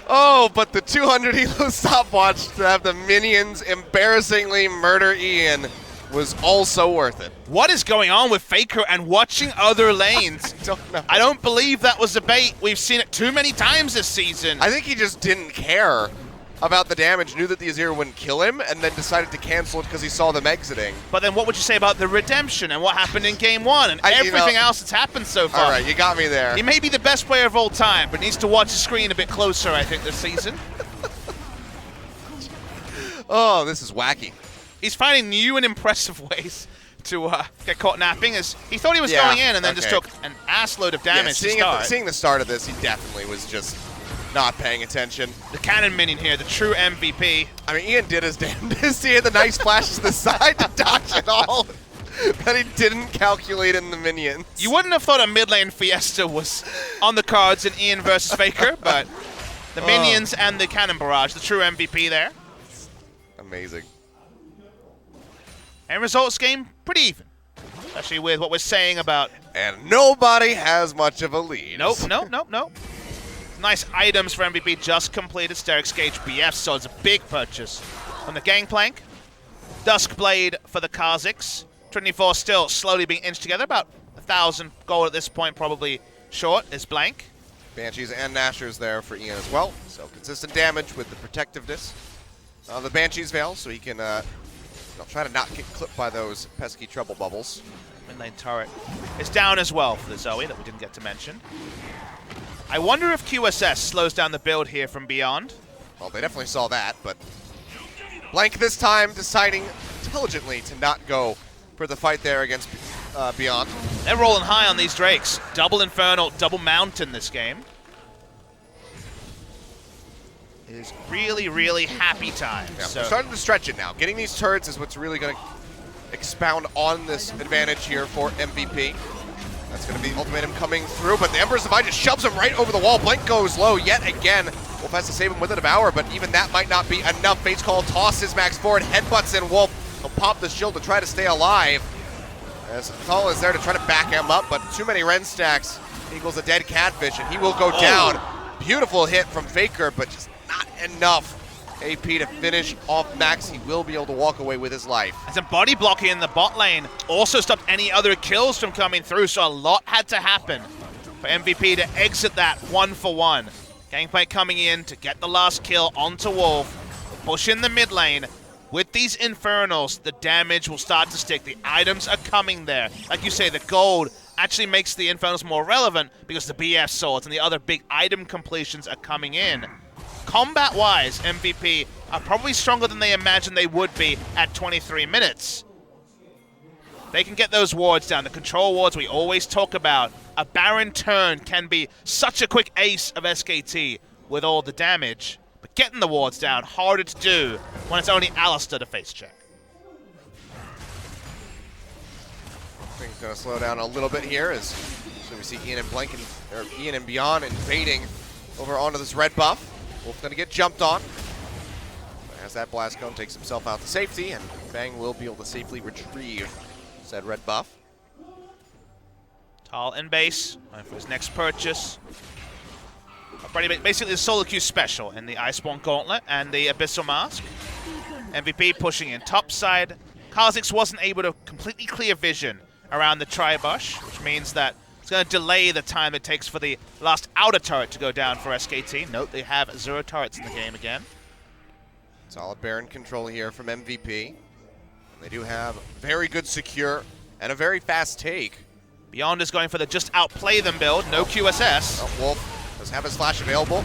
Oh, but the 200 elo stopwatch to have the minions embarrassingly murder Ian was also worth it. What is going on with FLICKR and watching other lanes? I don't know. I don't believe that was a bait. We've seen it too many times this season. I think he just didn't care about the damage, knew that the Azir wouldn't kill him, and then decided to cancel it because he saw them exiting. But then what would you say about the redemption and what happened in Game 1 and everything else that's happened so far? All right, you got me there. He may be the best player of all time, but needs to watch the screen a bit closer, I think, this season. Oh, this is wacky. He's finding new and impressive ways to get caught napping, as he thought he was going in and then just took an ass load of damage to start. Seeing the start of this, he definitely was just not paying attention. The cannon minion here, the true MVP. I mean, Ian did his damnedest. He had the nice flashes to the side to dodge it all, but he didn't calculate in the minions. You wouldn't have thought a mid lane fiesta was on the cards in Ian versus FLICKR, but the minions and the cannon barrage, the true MVP there. Amazing. And results game, pretty even. Especially with what we're saying about... And nobody has much of a lead. Nope. Nice items for MVP just completed. Sterix Gauge BF, so it's a big purchase from the Gangplank. Duskblade for the Kha'Zix. Trinity Force still slowly being inched together. About 1,000 gold at this point, probably short is Blank. Banshees and Nashers there for Ian as well. So consistent damage with the protectiveness of the Banshees Veil, so he can try to not get clipped by those pesky trouble bubbles. Mid lane turret is down as well for the Zoe that we didn't get to mention. I wonder if QSS slows down the build here from Beyond. Well, they definitely saw that, but Blank this time deciding intelligently to not go for the fight there against Beyond. They're rolling high on these Drakes. Double Infernal, double Mountain this game. It is really, really happy time. Yeah, so we're starting to stretch it now. Getting these turrets is what's really going to expound on this advantage here for MVP. That's going to be ultimatum coming through, but the Emperor's Divide just shoves him right over the wall. Blank goes low yet again. Wolf has to save him with a Devour, but even that might not be enough. Fate's Call tosses Max forward, headbutts in Wolf. He'll pop the shield to try to stay alive. As Thal is there to try to back him up, but too many Ren stacks equals a dead Catfish, and he will go down. Beautiful hit from FLICKR, but just not enough AP to finish off Max. He will be able to walk away with his life. And some body blocking in the bot lane also stopped any other kills from coming through, so a lot had to happen for MVP to exit that 1-for-1. Gangplank coming in to get the last kill onto Wolf, push in the mid lane. With these Infernals, the damage will start to stick. The items are coming there. Like you say, the gold actually makes the Infernals more relevant because the BF swords and the other big item completions are coming in. combat-wise, MVP are probably stronger than they imagined they would be at 23 minutes. They can get those wards down, the control wards we always talk about. A Baron turn can be such a quick ace of SKT with all the damage, but getting the wards down, harder to do when it's only Alistar to face check. Things gonna slow down a little bit here as we see Ian and Beyond invading over onto this red buff. Wolf gonna get jumped on. As that blast cone takes himself out to safety, and Bang will be able to safely retrieve said red buff. Thal in base, going for his next purchase. Basically the solo queue special in the Iceborne Gauntlet and the Abyssal Mask. MVP pushing in top side. Kha'Zix wasn't able to completely clear vision around the Tribush, which means that it's going to delay the time it takes for the last outer turret to go down for SKT. Note they have 0 turrets in the game again. Solid Baron control here from MVP. They do have very good secure and a very fast take. Beyond is going for the just outplay them build, no QSS. Oh, Wolf does have his flash available.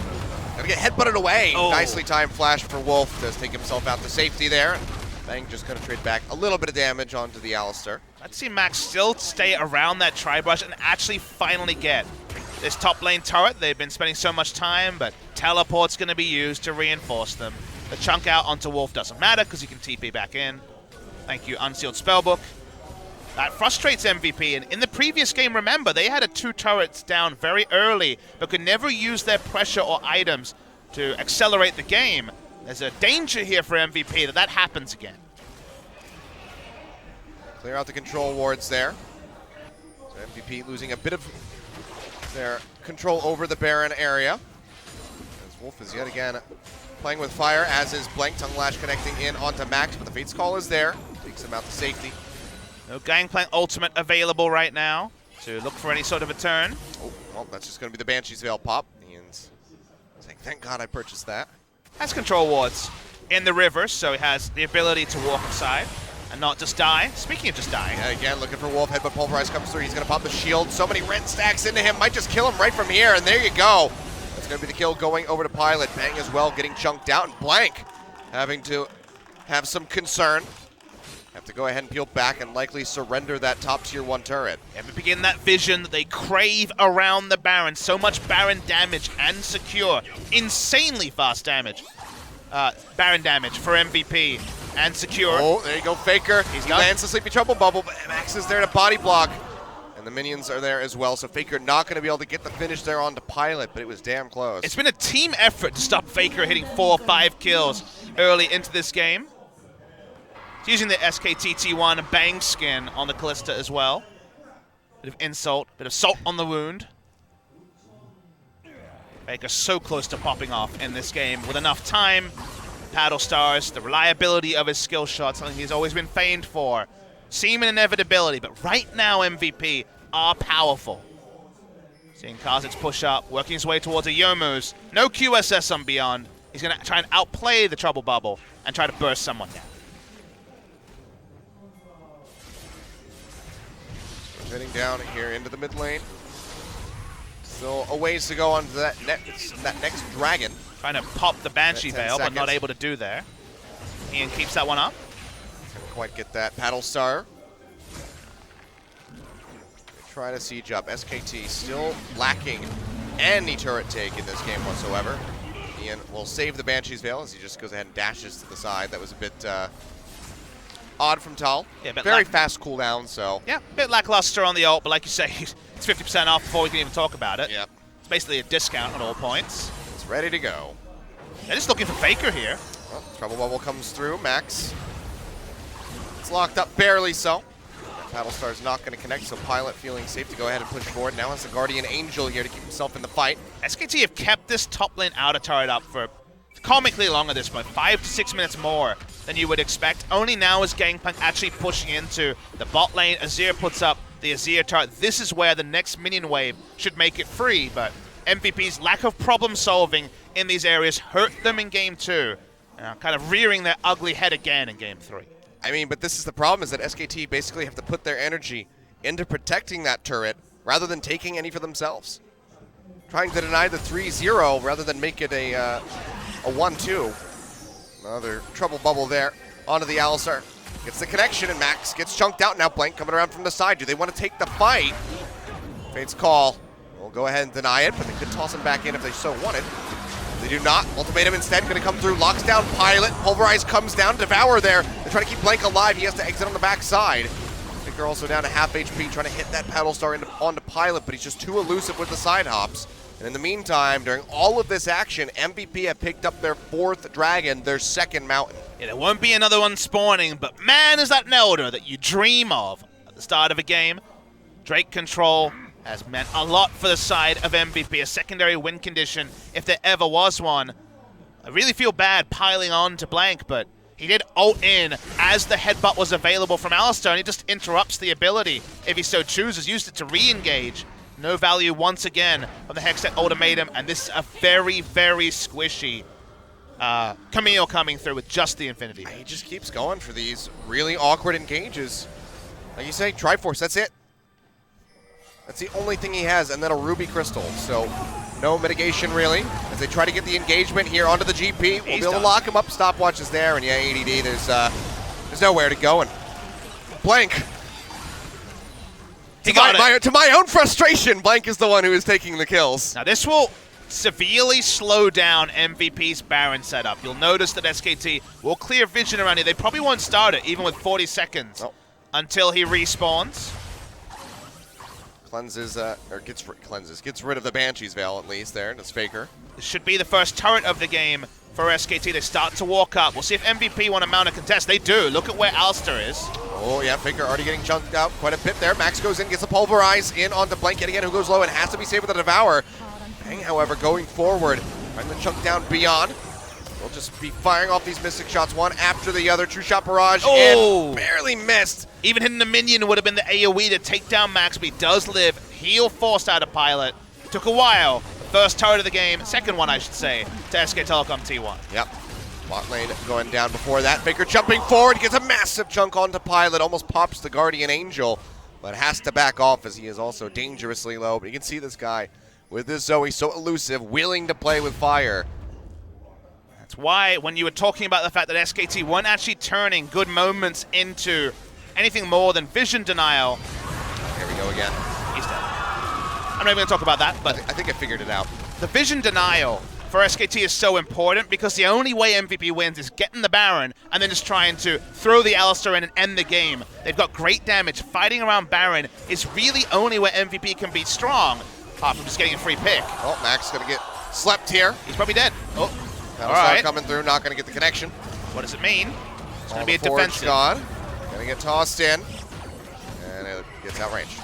Gonna get headbutted away. Oh. Nicely timed flash for Wolf. Does take himself out to safety there. Bang just gonna trade back a little bit of damage onto the Alistar. Let's see Max still stay around that Tribush and actually finally get this top lane turret. They've been spending so much time, but teleport's gonna be used to reinforce them. The chunk out onto Wolf doesn't matter because he can TP back in. Thank you, Unsealed Spellbook. That frustrates MVP, and in the previous game, remember, they had 2 turrets down very early, but could never use their pressure or items to accelerate the game. There's a danger here for MVP that happens again. Clear out the control wards there. So MVP losing a bit of their control over the Baron area. As Wolf is yet again playing with fire, as is Blank Tongue Lash connecting in onto Max, but the Fate's Call is there. Takes him out to safety. No Gangplank ultimate available right now to look for any sort of a turn. Oh, well, that's just going to be the Banshee's Veil pop. Ian's saying, thank God I purchased that. Has control wards in the river, so he has the ability to walk aside and not just die. Speaking of just dying. Yeah, again, looking for Wolf. Headbutt Pulverize comes through. He's going to pop the shield. So many rend stacks into him. Might just kill him right from here, and there you go. That's going to be the kill going over to Pilot. Bang as well, getting chunked out. And Blank having to have some concern. Have to go ahead and peel back and likely surrender that top tier 1 turret. And we begin that vision that they crave around the Baron. So much Baron damage and secure. Insanely fast damage. Baron damage for MVP and secure. Oh, there you go, FLICKR. He lands the Sleepy Trouble Bubble, but Max is there to body block. And the minions are there as well, so FLICKR not going to be able to get the finish there onto Pilot, but it was damn close. It's been a team effort to stop FLICKR hitting 4 or 5 kills early into this game. Using the SKT T1 Bang skin on the Kalista as well. Bit of insult, bit of salt on the wound. FLICKR so close to popping off in this game with enough time. Paddle stars, the reliability of his skill shot, something he's always been famed for. Seeming inevitability, but right now MVP are powerful. Seeing Kha'Zix push up, working his way towards a Youmuu's. No QSS on Beyond. He's going to try and outplay the Trouble Bubble and try to burst someone down. Heading down here into the mid lane. Still a ways to go on to that next dragon. Trying to pop the Banshee Veil, but not able to do there. Ian keeps that one up. Couldn't quite get that Paddle Star. Try to siege up. SKT still lacking any turret take in this game whatsoever. Ian will save the Banshee's Veil as he just goes ahead and dashes to the side. That was a bit odd from Thal. Yeah, very fast cooldown, so. Yeah, a bit lackluster on the ult, but like you say, it's 50% off before we can even talk about it. Yeah. It's basically a discount at all points. It's ready to go. They're just looking for FLICKR here. Well, Trouble Bubble comes through. Max. It's locked up, barely so. Battlestar is not going to connect, so Pilot feeling safe to go ahead and push forward. Now has the Guardian Angel here to keep himself in the fight. SKT have kept this top lane outer turret up for comically long at this point, 5 to 6 minutes more than you would expect. Only now is Gangplank actually pushing into the bot lane. Azir puts up the Azir turret. This is where the next minion wave should make it free, but MVP's lack of problem solving in these areas hurt them in Game 2. Kind of rearing their ugly head again in Game 3. I mean, but this is the problem, is that SKT basically have to put their energy into protecting that turret rather than taking any for themselves. Trying to deny the 3-0 rather than make it a a 1-2. Another trouble bubble there onto the Alistar. Gets the connection, and Max gets chunked out. Now Blank coming around from the side. Do they want to take the fight? Fate's call. We'll go ahead and deny it, but they could toss him back in if they so wanted. They do not. Ultimatum instead going to come through. Locks down Pilot. Pulverize comes down. Devour there. They're trying to keep Blank alive. He has to exit on the backside. FLICKR also down to half HP, trying to hit that Paddle Star onto Pilot, but he's just too elusive with the side hops. And in the meantime, during all of this action, MVP have picked up their 4th dragon, their 2nd mountain. Yeah, there won't be another one spawning, but man, is that Nelder that you dream of at the start of a game. Drake control has meant a lot for the side of MVP, a secondary win condition if there ever was one. I really feel bad piling on to Blank, but he did ult in as the headbutt was available from Alistar, and he just interrupts the ability if he so chooses, used it to re-engage. No value once again from the Hextech ultimatum, and this is a very, very squishy Camille coming through with just the Infinity. He just keeps going for these really awkward engages. Like you say, Triforce, that's it. That's the only thing he has, and then a Ruby Crystal. So no mitigation really, as they try to get the engagement here onto the GP. We'll be able to lock him up. Stopwatch is there, and yeah, ADD, there's nowhere to go. And Blank, to my own frustration, Blank is the one who is taking the kills. Now this will severely slow down MVP's Baron setup. You'll notice that SKT will clear vision around here. They probably won't start it, even with 40 seconds, until he respawns. Gets rid of the Banshee's Veil at least there, and it's FLICKR. This should be the first turret of the game for SKT. They start to walk up. We'll see if MVP want to mount a contest. They do. Look at where Alistar is. Oh yeah, FLICKR already getting chunked out quite a bit there. Max goes in, gets a Pulverize in onto Blank yet again, who goes low and has to be saved with a Devour. Bang, however, going forward, trying to chunk down Beyond. They'll just be firing off these Mystic shots one after the other. True Shot Barrage and barely missed. Even hitting the minion would have been the AoE to take down Max, but he does live. Heal forced out of Pilot. Took a while. First turret of the game, second one I should say, to SK Telecom T1. Yep. Bot lane going down before that. FLICKR jumping forward, gets a massive chunk onto Pilot, almost pops the Guardian Angel, but has to back off as he is also dangerously low. But you can see this guy with this Zoe so elusive, willing to play with fire. That's why when you were talking about the fact that SKT weren't actually turning good moments into anything more than vision denial. Here we go again. He's dead. I'm not even going to talk about that, but I think I figured it out. The vision denial for SKT is so important because the only way MVP wins is getting the Baron and then just trying to throw the Alistar in and end the game. They've got great damage. Fighting around Baron is really only where MVP can be strong, apart from just getting a free pick. Oh, Max going to get slept here. He's probably dead. Oh, all right. Coming through, not going to get the connection. What does it mean? It's going to be a Forge defensive. God. Going to get tossed in, and it gets outranged.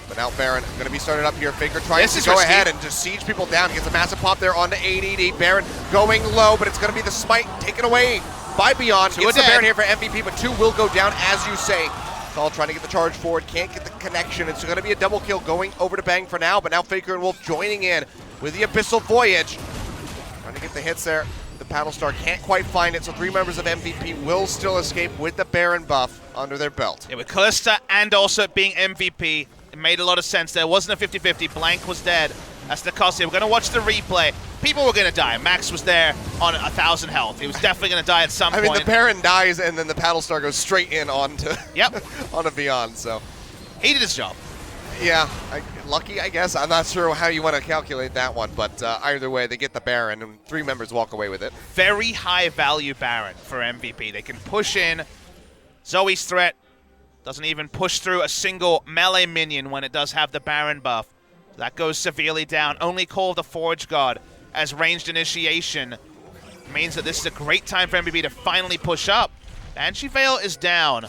But now Baron going to be started up here. FLICKR tries to go ahead and just siege people down. Gets a massive pop there onto ADD. Baron going low, but it's going to be the smite taken away by Beyond. Gets the Baron here for MVP, but 2 will go down, as you say. Thal trying to get the charge forward, can't get the connection. It's going to be a double kill going over to Bang for now, but now FLICKR and Wolf joining in with the Abyssal Voyage. Trying to get the hits there. The Paddle Star can't quite find it, so 3 members of MVP will still escape with the Baron buff under their belt. Yeah, with Kalista and also it being MVP, it made a lot of sense there. It wasn't a 50-50. Blank was dead. That's the cost here. We're going to watch the replay. People were going to die. Max was there on 1,000 health. He was definitely going to die at some point. I mean, the Baron dies, and then the Paddle Star goes straight in onto, onto Beyond, so. He did his job. Yeah, lucky, I guess. I'm not sure how you want to calculate that one, but either way, they get the Baron, and 3 members walk away with it. Very high value Baron for MVP. They can push in. Zoe's threat doesn't even push through a single melee minion when it does have the Baron buff. That goes severely down. Only Call of the Forge God as ranged initiation means that this is a great time for MVP to finally push up. Banshee Veil is down.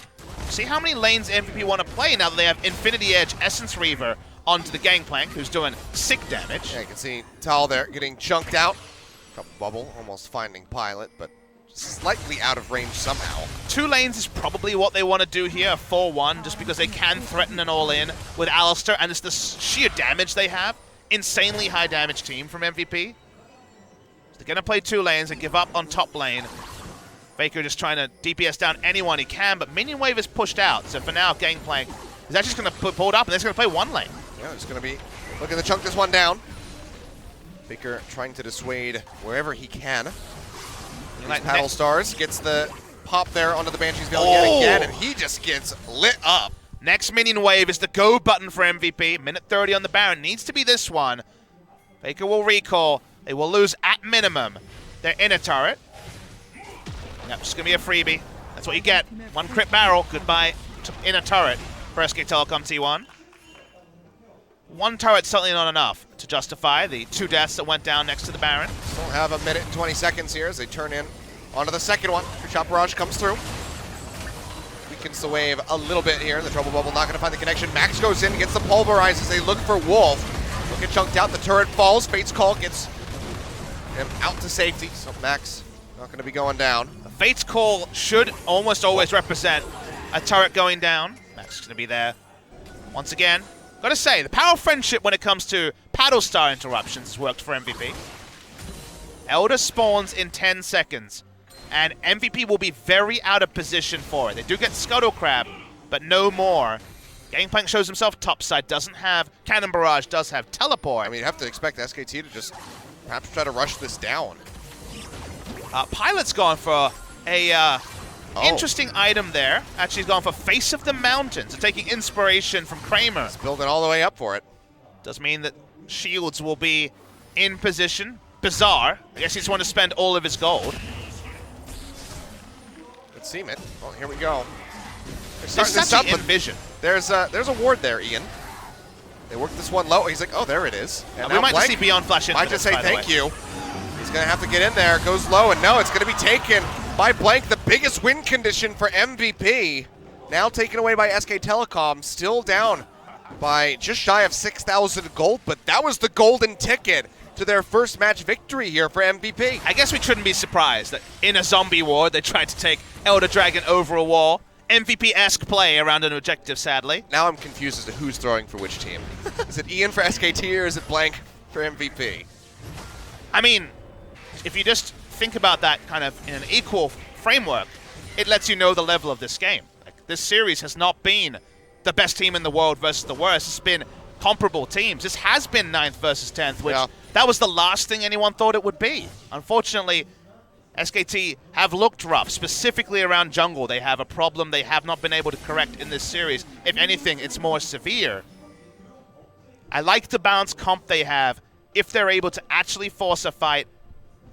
See how many lanes MVP want to play now that they have Infinity Edge, Essence Reaver onto the Gangplank, who's doing sick damage. Yeah, you can see Thal there getting chunked out. Couple bubble, almost finding Pilot, but slightly out of range somehow. 2 lanes is probably what they want to do here, 4-1, just because they can threaten an all-in with Alistar, and it's the sheer damage they have. Insanely high damage team from MVP. So they're going to play 2 lanes and give up on top lane. FLICKR just trying to DPS down anyone he can, but Minion Wave is pushed out. So for now, Gangplank is actually just going to pull it up, and they're just going to play 1 lane. Yeah, it's going to be looking to chunk this one down. FLICKR trying to dissuade wherever he can. Paddle Stars gets the pop there onto the Banshee's Veil yet again, and he just gets lit up. Next minion wave is the go button for MVP. Minute 30 on the Baron. Needs to be this one. FLICKR will recall. They will lose at minimum their inner turret. Yep, just going to be a freebie. That's what you get. One crit barrel. Goodbye to inner turret for SK Telecom T1. One turret's certainly not enough to justify the 2 deaths that went down next to the Baron. Still have a minute and 20 seconds here as they turn in onto the second one. Shot Barrage comes through. Weakens the wave a little bit here. The Trouble Bubble not going to find the connection. Max goes in, gets the Pulverize as they look for Wolf. He'll get chunked out. The turret falls. Fate's Call gets him out to safety. So Max not going to be going down. A Fate's Call should almost always represent a turret going down. Max is going to be there once again. Gotta say, the power of friendship when it comes to Paddle Star interruptions has worked for MVP. Elder spawns in 10 seconds, and MVP will be very out of position for it. They do get Scuttle Crab, but no more. Gangplank shows himself topside, doesn't have Cannon Barrage, does have Teleport. I mean, you have to expect SKT to just perhaps try to rush this down. Pilot's gone for a interesting item there. Actually, he's gone for Face of the Mountains, and taking inspiration from Kramer. He's building all the way up for it. Does mean that shields will be in position. Bizarre. I guess he just wanted to spend all of his gold. Let's see it. Oh, here we go. There's such in vision. There's a ward there, Ian. They work this one low. He's like, oh, there it is. And we might Blank just see Beyond Flash might just say thank you. He's going to have to get in there. Goes low, and no, it's going to be taken by Blank. The biggest win condition for MVP. Now taken away by SK Telecom. Still down by just shy of 6,000 gold, but that was the golden ticket to their first match victory here for MVP. I guess we shouldn't be surprised that in a zombie ward, they tried to take Elder Dragon over a wall. MVP-esque play around an objective, sadly. Now I'm confused as to who's throwing for which team. Is it Ian for SKT or is it Blank for MVP? I mean, if you just think about that kind of in an equal framework, it lets you know the level of this game. Like, this series has not been the best team in the world versus the worst. It's been comparable teams. This has been 9th versus 10th, which that was the last thing anyone thought it would be. Unfortunately, SKT have looked rough, specifically around jungle. They have a problem they have not been able to correct in this series. If anything, it's more severe. I like the balanced comp they have if they're able to actually force a fight,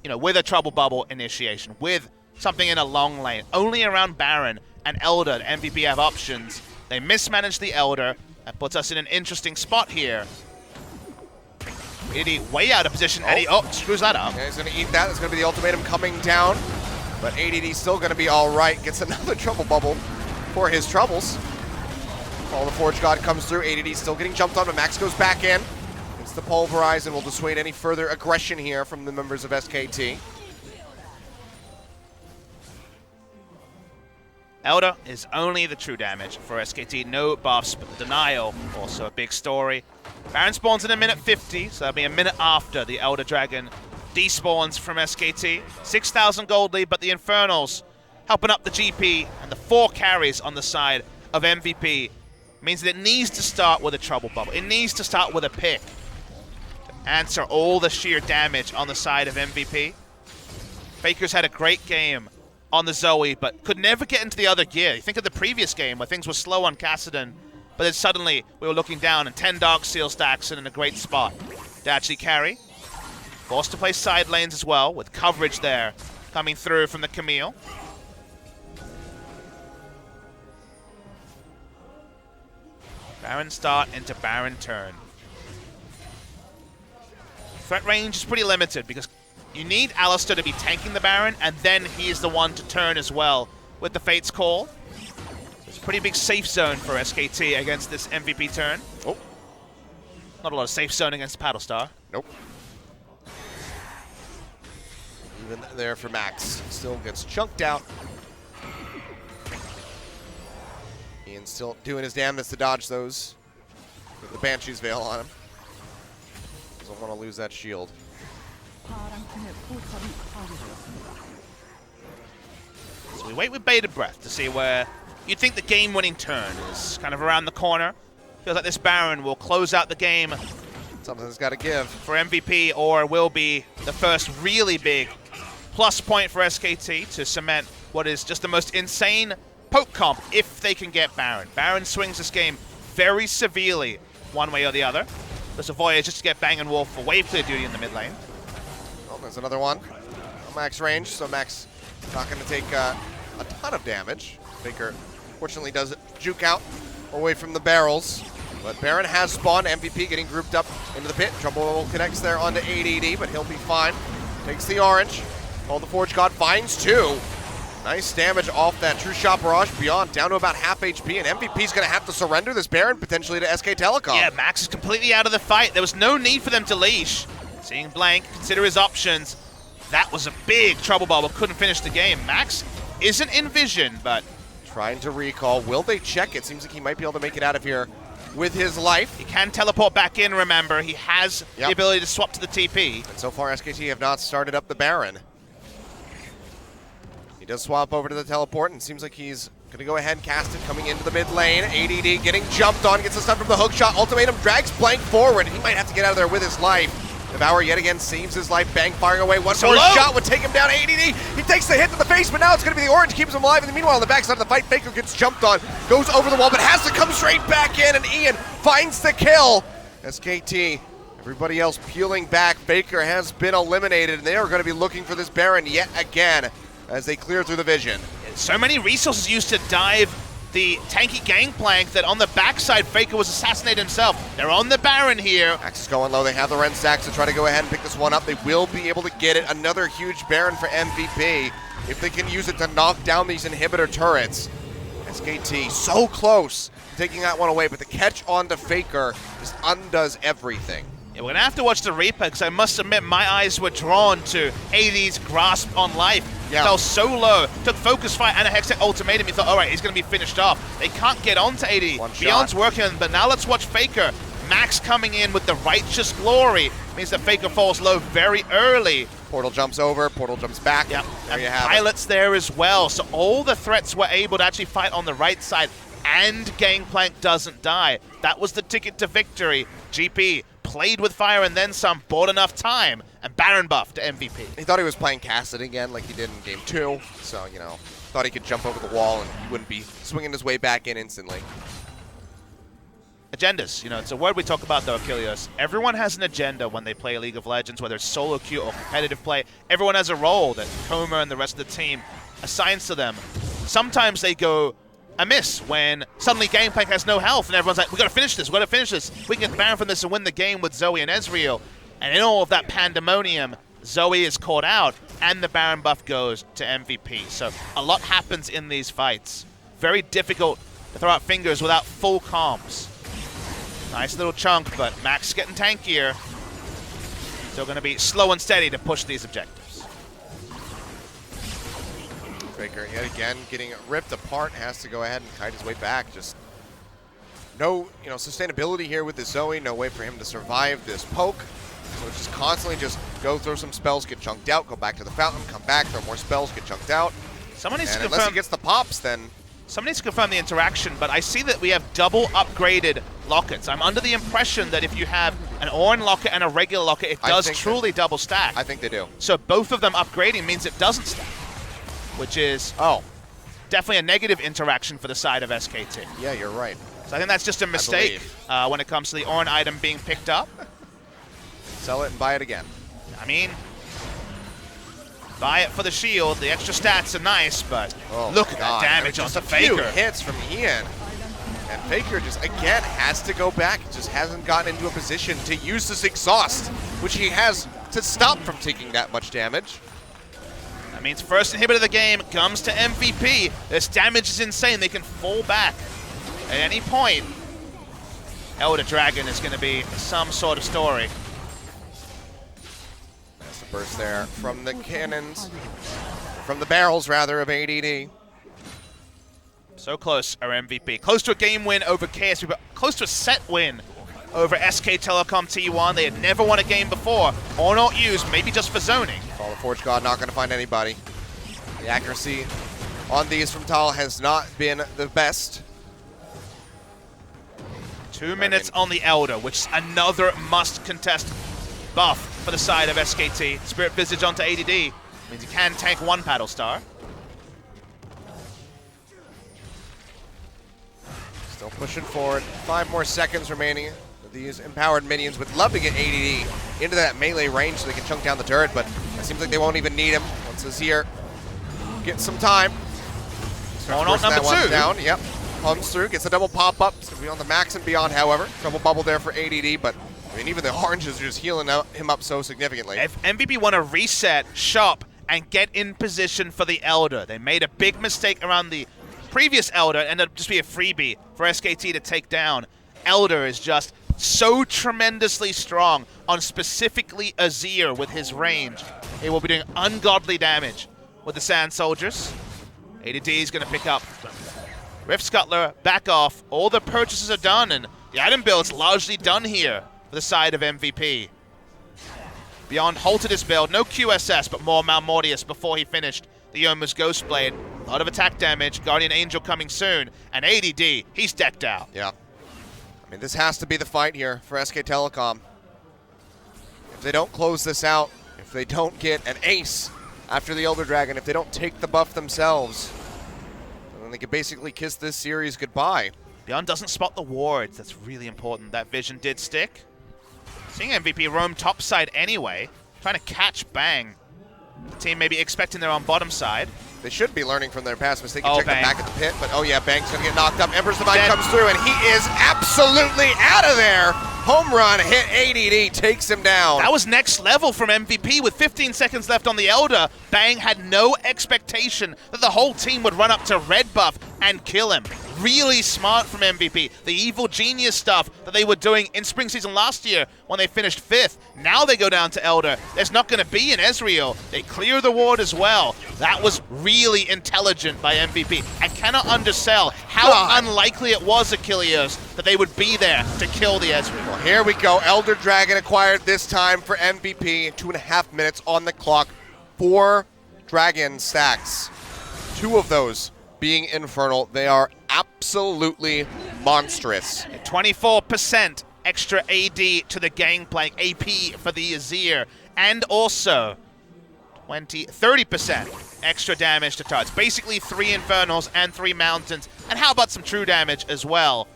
you know, with a Trouble Bubble initiation, with something in a long lane. Only around Baron and Elder, MVP have options. They mismanage the Elder. That puts us in an interesting spot here. AD way out of position. Eddie, screws that up. Yeah, he's going to eat that. It's going to be the ultimatum coming down. But ADD still going to be all right. Gets another Trouble Bubble for his troubles. All the Forge God comes through. ADD still getting jumped on, but Max goes back in. It's the Pulverize and will dissuade any further aggression here from the members of SKT. Elder is only the true damage for SKT. No buffs, but the denial, also a big story. Baron spawns in a minute 50, so that'll be a minute after the Elder Dragon despawns from SKT. 6,000 gold lead, but the Infernals helping up the GP, and the 4 carries on the side of MVP means that it needs to start with a Trouble Bubble. It needs to start with a pick to answer all the sheer damage on the side of MVP. FLICKR's had a great game on the Zoe, but could never get into the other gear. You think of the previous game where things were slow on Kassadin, but then suddenly we were looking down and 10 Dark Seal stacks and in a great spot to actually carry. Forced to play side lanes as well, with coverage there coming through from the Camille. Baron start into Baron turn. Threat range is pretty limited because you need Alistar to be tanking the Baron, and then he is the one to turn as well with the Fate's Call. It's a pretty big safe zone for SKT against this MVP turn. Oh. Not a lot of safe zone against Paddlestar. Nope. Even there for Max. Still gets chunked out. Ian's still doing his damnedest to dodge those with the Banshee's Veil on him. Doesn't want to lose that shield. So we wait with bated breath to see where you'd think the game-winning turn is kind of around the corner. Feels like this Baron will close out the game. Something's got to give. For MVP, or will be the first really big plus point for SKT to cement what is just the most insane poke comp if they can get Baron. Baron swings this game very severely one way or the other. There's a Voyage just to get Bang & Wolf for wave clear duty in the mid lane. Oh, there's another one. Max range, so Max not going to take a ton of damage. FLICKR fortunately does juke out away from the barrels. But Baron has spawned. MVP getting grouped up into the pit. Trouble connects there onto ADD, but he'll be fine. Takes the orange. All the Forge God finds two. Nice damage off that True Shot Barrage Beyond, down to about half HP, and MVP's going to have to surrender this Baron potentially to SK Telecom. Yeah, Max is completely out of the fight. There was no need for them to leash. Seeing Blank, consider his options. That was a big trouble bubble, couldn't finish the game. Max isn't in vision, but... trying to recall. Will they check it? Seems like he might be able to make it out of here with his life. He can teleport back in, remember. He has the ability to swap to the TP. And so far, SKT have not started up the Baron. He does swap over to the teleport, and seems like he's going to go ahead and cast it coming into the mid lane. ADD getting jumped on, gets the stun from the hook shot. Ultimatum drags Blank forward. He might have to get out of there with his life. Devour yet again saves his life. Bang firing away. One more shot would take him down. ADD, he takes the hit to the face, but now it's going to be the orange, keeps him alive. And meanwhile, on the backside of the fight, FLICKR gets jumped on, goes over the wall, but has to come straight back in, and Ian finds the kill. SKT, everybody else peeling back. FLICKR has been eliminated, and they are going to be looking for this Baron yet again as they clear through the vision. So many resources used to dive the tanky Gangplank that on the backside, FLICKR was assassinated himself. They're on the Baron here. Axe is going low. They have the Ren stacks to try to go ahead and pick this one up. They will be able to get it. Another huge Baron for MVP if they can use it to knock down these inhibitor turrets. SKT so close to taking that one away, but the catch onto FLICKR just undoes everything. Yeah, we're going to have to watch the replay because I must admit my eyes were drawn to AD's grasp on life. Yeah. Fell so low, took focus fight and a Hextech ultimatum. You thought, all right, he's going to be finished off. They can't get onto AD. Beyond's working, but now let's watch FLICKR. Max coming in with the Righteous Glory means that FLICKR falls low very early. Portal jumps over, Portal jumps back. Yep. There you and have Pilot's there as well. So all the threats were able to actually fight on the right side, and Gangplank doesn't die. That was the ticket to victory. GP played with fire and then some, bought enough time, and Baron buff to MVP. He thought he was playing Cassid again like he did in Game 2, so, you know, thought he could jump over the wall and he wouldn't be swinging his way back in instantly. Agendas, you know, it's a word we talk about though, Achilles. Everyone has an agenda when they play League of Legends, whether it's solo queue or competitive play. Everyone has a role that Coma and the rest of the team assigns to them. Sometimes they go amiss when suddenly Gangplank has no health and everyone's like, we gotta finish this, we gotta finish this. We can get the Baron from this and win the game with Zoe and Ezreal. And in all of that pandemonium, Zoe is caught out and the Baron buff goes to MVP. So a lot happens in these fights. Very difficult to throw out fingers without full comps. Nice little chunk, but Max getting tankier. Still gonna be slow and steady to push these objectives. FLICKR yet again getting ripped apart, has to go ahead and kite his way back. Just no, you know, sustainability here with the Zoe. No way for him to survive this poke. So it's just constantly just go throw some spells, get chunked out, go back to the fountain, come back, throw more spells, get chunked out. Someone needs to unless confirm, he gets the pops, then someone needs to confirm the interaction, but I see that we have double upgraded lockets. I'm under the impression that if you have an Ornn locket and a regular locket, it does truly double stack. I think they do. So both of them upgrading means it doesn't stack, which is definitely a negative interaction for the side of SKT. Yeah, you're right. So I think that's just a mistake when it comes to the Ornn item being picked up. Sell it and buy it again. I mean, buy it for the shield. The extra stats are nice, but look at that damage on the FLICKR. Few hits from Ian. And FLICKR just, again, has to go back. Just hasn't gotten into a position to use this exhaust, which he has to stop from taking that much damage. That means first inhibitor of the game comes to MVP. This damage is insane. They can fall back at any point. Elder Dragon is going to be some sort of story. That's the burst there from the cannons, from the barrels, rather, of ADD. So close, our MVP. Close to a game win over KSP, but close to a set win over SK Telecom T1. They had never won a game before, or not used, maybe just for zoning. All the Forge God not going to find anybody. The accuracy on these from Thal has not been the best. 2 minutes on the Elder, which is another must-contest buff for the side of SKT. Spirit Visage onto ADD. Means he can tank one Battlestar. Still pushing forward. 5 more seconds remaining. These empowered minions would love to get ADD into that melee range so they can chunk down the turret, but it seems like they won't even need him once Azir gets some time. Going on number 2. Down. Yep. Comes through, gets a double pop-up. It's going to be on the max and beyond, however. Trouble bubble there for ADD, but I mean, even the oranges are just healing him up so significantly. If MVP want to reset, shop, and get in position for the Elder, they made a big mistake around the previous Elder, and ended up just be a freebie for SKT to take down. Elder is just so tremendously strong on specifically Azir with his range. He will be doing ungodly damage with the Sand Soldiers. ADD is going to pick up. Rift Scuttler, back off. All the purchases are done, and the item build's largely done here for the side of MVP. Beyond halted his build, no QSS, but more Malmortius before he finished the Yomu's Ghostblade. A lot of attack damage, Guardian Angel coming soon, and ADD, he's decked out. Yeah. I mean, this has to be the fight here for SK Telecom. If they don't close this out, if they don't get an ace after the Elder Dragon, if they don't take the buff themselves, then they could basically kiss this series goodbye. Beyond doesn't spot the wards. That's really important. That vision did stick. Seeing MVP roam topside anyway, trying to catch Bang. The team may be expecting they're on bottom side. They should be learning from their past mistake. Oh, Check them Bang. back at the pit, but oh yeah, Bang's gonna get knocked up. Emperor's Divine comes through, and he is absolutely out of there. Home run hit. ADD takes him down. That was next level from MVP with 15 seconds left on the Elder. Bang had no expectation that the whole team would run up to red buff and kill him. Really smart from MVP. The evil genius stuff that they were doing in spring season last year when they finished 5th. Now they go down to Elder. There's not going to be an Ezreal. They clear the ward as well. That was really intelligent by MVP. I cannot undersell how unlikely it was, Achilles, that they would be there to kill the Ezreal. Well, here we go. Elder Dragon acquired this time for MVP. 2.5 minutes on the clock. 4 Dragon stacks. 2 of those being Infernal. They are absolutely monstrous. 24% extra AD to the Gangplank, AP for the Azir, and also 30% extra damage to turrets. Basically 3 Infernals and 3 Mountains, and how about some true damage as well?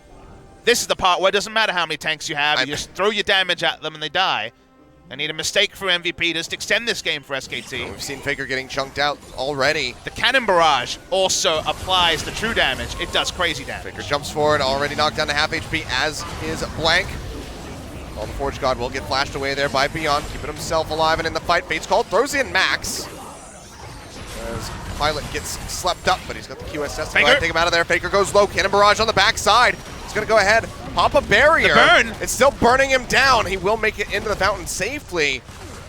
This is the part where it doesn't matter how many tanks you have, you just throw your damage at them and they die. I need a mistake for MVP just to extend this game for SKT. We've seen FLICKR getting chunked out already. The Cannon Barrage also applies the true damage. It does crazy damage. FLICKR jumps forward, already knocked down to half HP, as is Blank. Well, the Forge God will get flashed away there by Beyond, keeping himself alive and in the fight. Bait's called, throws in Max. As Pilot gets slept up, but he's got the QSS to go ahead and take him out of there. FLICKR goes low, Cannon Barrage on the backside. He's gonna go ahead, pop a barrier. The burn. It's still burning him down. He will make it into the fountain safely,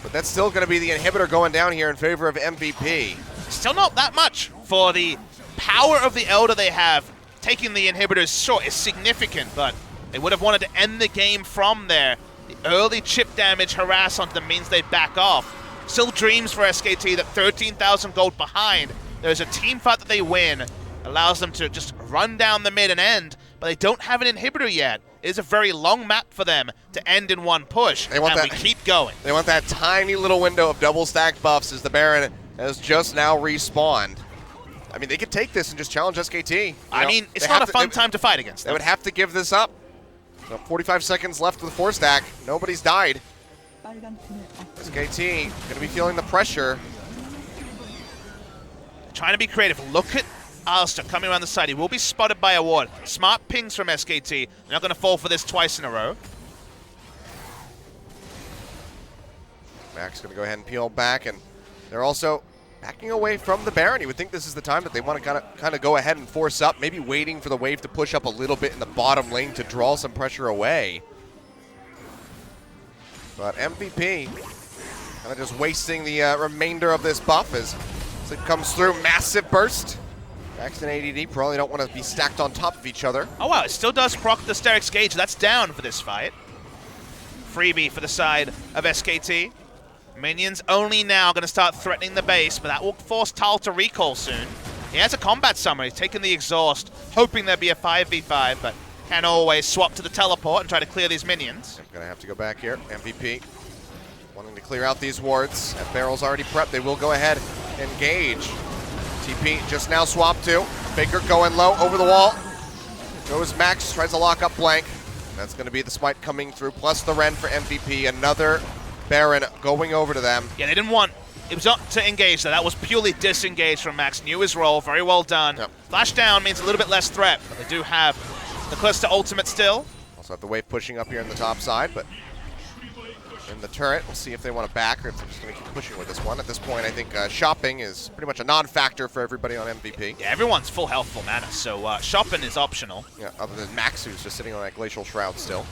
but that's still gonna be the inhibitor going down here in favor of MVP. Still not that much for the power of the Elder they have. Taking the inhibitors short is significant, but they would have wanted to end the game from there. The early chip damage harass onto them means they back off. Still dreams for SKT that 13,000 gold behind. There's a team fight that they win. Allows them to just run down the mid and end, but they don't have an inhibitor yet. It is a very long map for them to end in one push, They want and that, we keep going. They want that tiny little window of double stacked buffs as the Baron has just now respawned. I mean, they could take this and just challenge SKT. I mean, it's not a fun time to fight against They them. would have to give this up. 45 seconds left with the 4 stack. Nobody's died. SKT going to be feeling the pressure. Trying to be creative. Look at Alistar coming around the side. He will be spotted by a ward. Smart pings from SKT. They're not going to fall for this twice in a row. Max going to go ahead and peel back, and they're also backing away from the Baron. You would think this is the time that they want to kind of go ahead and force up, maybe waiting for the wave to push up a little bit in the bottom lane to draw some pressure away. But MVP kind of just wasting the remainder of this buff as it comes through. Massive burst. Max and ADD probably don't want to be stacked on top of each other. Oh wow, it still does proc the Sterix Gauge. That's down for this fight. Freebie for the side of SKT. Minions only now going to start threatening the base, but that will force Thal to recall soon. He has a combat summon. He's taking the exhaust, hoping there'll be a 5v5, but can always swap to the teleport and try to clear these minions. I'm going to have to go back here. MVP wanting to clear out these wards. That barrel's already prepped. They will go ahead and engage. TP just now swapped to. FLICKR going low over the wall. Goes Max, tries to lock up Blank. That's going to be the smite coming through, plus the Ren for MVP. Another Baron going over to them. Yeah, they didn't want... It was not to engage, though. That was purely disengaged from Max. Knew his role. Very well done. Yep. Flash down means a little bit less threat, but they do have the Kalista ultimate still. Also have the wave pushing up here on the top side, but in the turret, we'll see if they want to back or if they're just going to keep pushing with this one. At this point, I think shopping is pretty much a non-factor for everybody on MVP. Yeah, everyone's full health, full mana, so shopping is optional. Yeah, other than Max, who's just sitting on that Glacial Shroud still.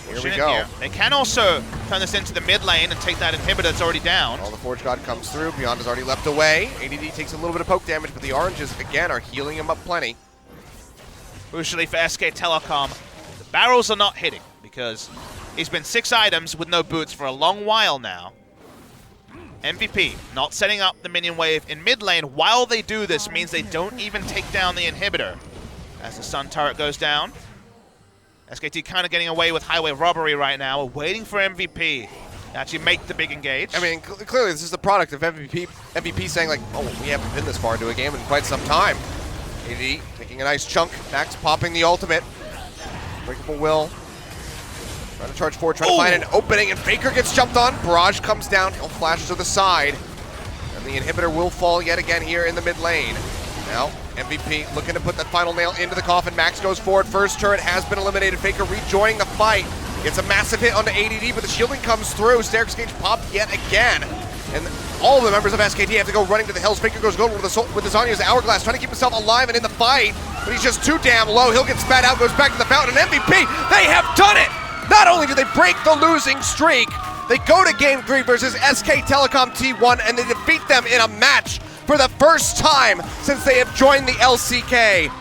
Here we Pushing go. Here. They can also turn this into the mid lane and take that inhibitor that's already down. All the Forge God comes through. Beyond has already leapt away. ADD takes a little bit of poke damage, but the oranges, again, are healing him up plenty. Crucially for SK Telecom, the barrels are not hitting because he's been 6 items with no boots for a long while now. MVP not setting up the minion wave in mid lane. While they do this means they don't even take down the inhibitor. As the Sun turret goes down. SKT kind of getting away with highway robbery right now. We're waiting for MVP to actually make the big engage. I mean, clearly this is the product of MVP saying like, oh, we haven't been this far into a game in quite some time. AD taking a nice chunk. Max popping the ultimate. Breakable will. Trying to charge forward, trying to find an opening, and FLICKR gets jumped on. Barrage comes down, he'll flash to the side. And the inhibitor will fall yet again here in the mid lane. Now, MVP looking to put that final nail into the coffin. Max goes forward. First turret has been eliminated. FLICKR rejoining the fight. Gets a massive hit onto ADD, but the shielding comes through. Staircase Gauge popped yet again. And all the members of SKT have to go running to the hills. FLICKR goes gold with the Zhonya's Hourglass, trying to keep himself alive and in the fight. But he's just too damn low. He'll get spat out, goes back to the fountain. And MVP, they have done it! Not only do they break the losing streak, they go to Game 3 versus SK Telecom T1, and they defeat them in a match for the first time since they have joined the LCK.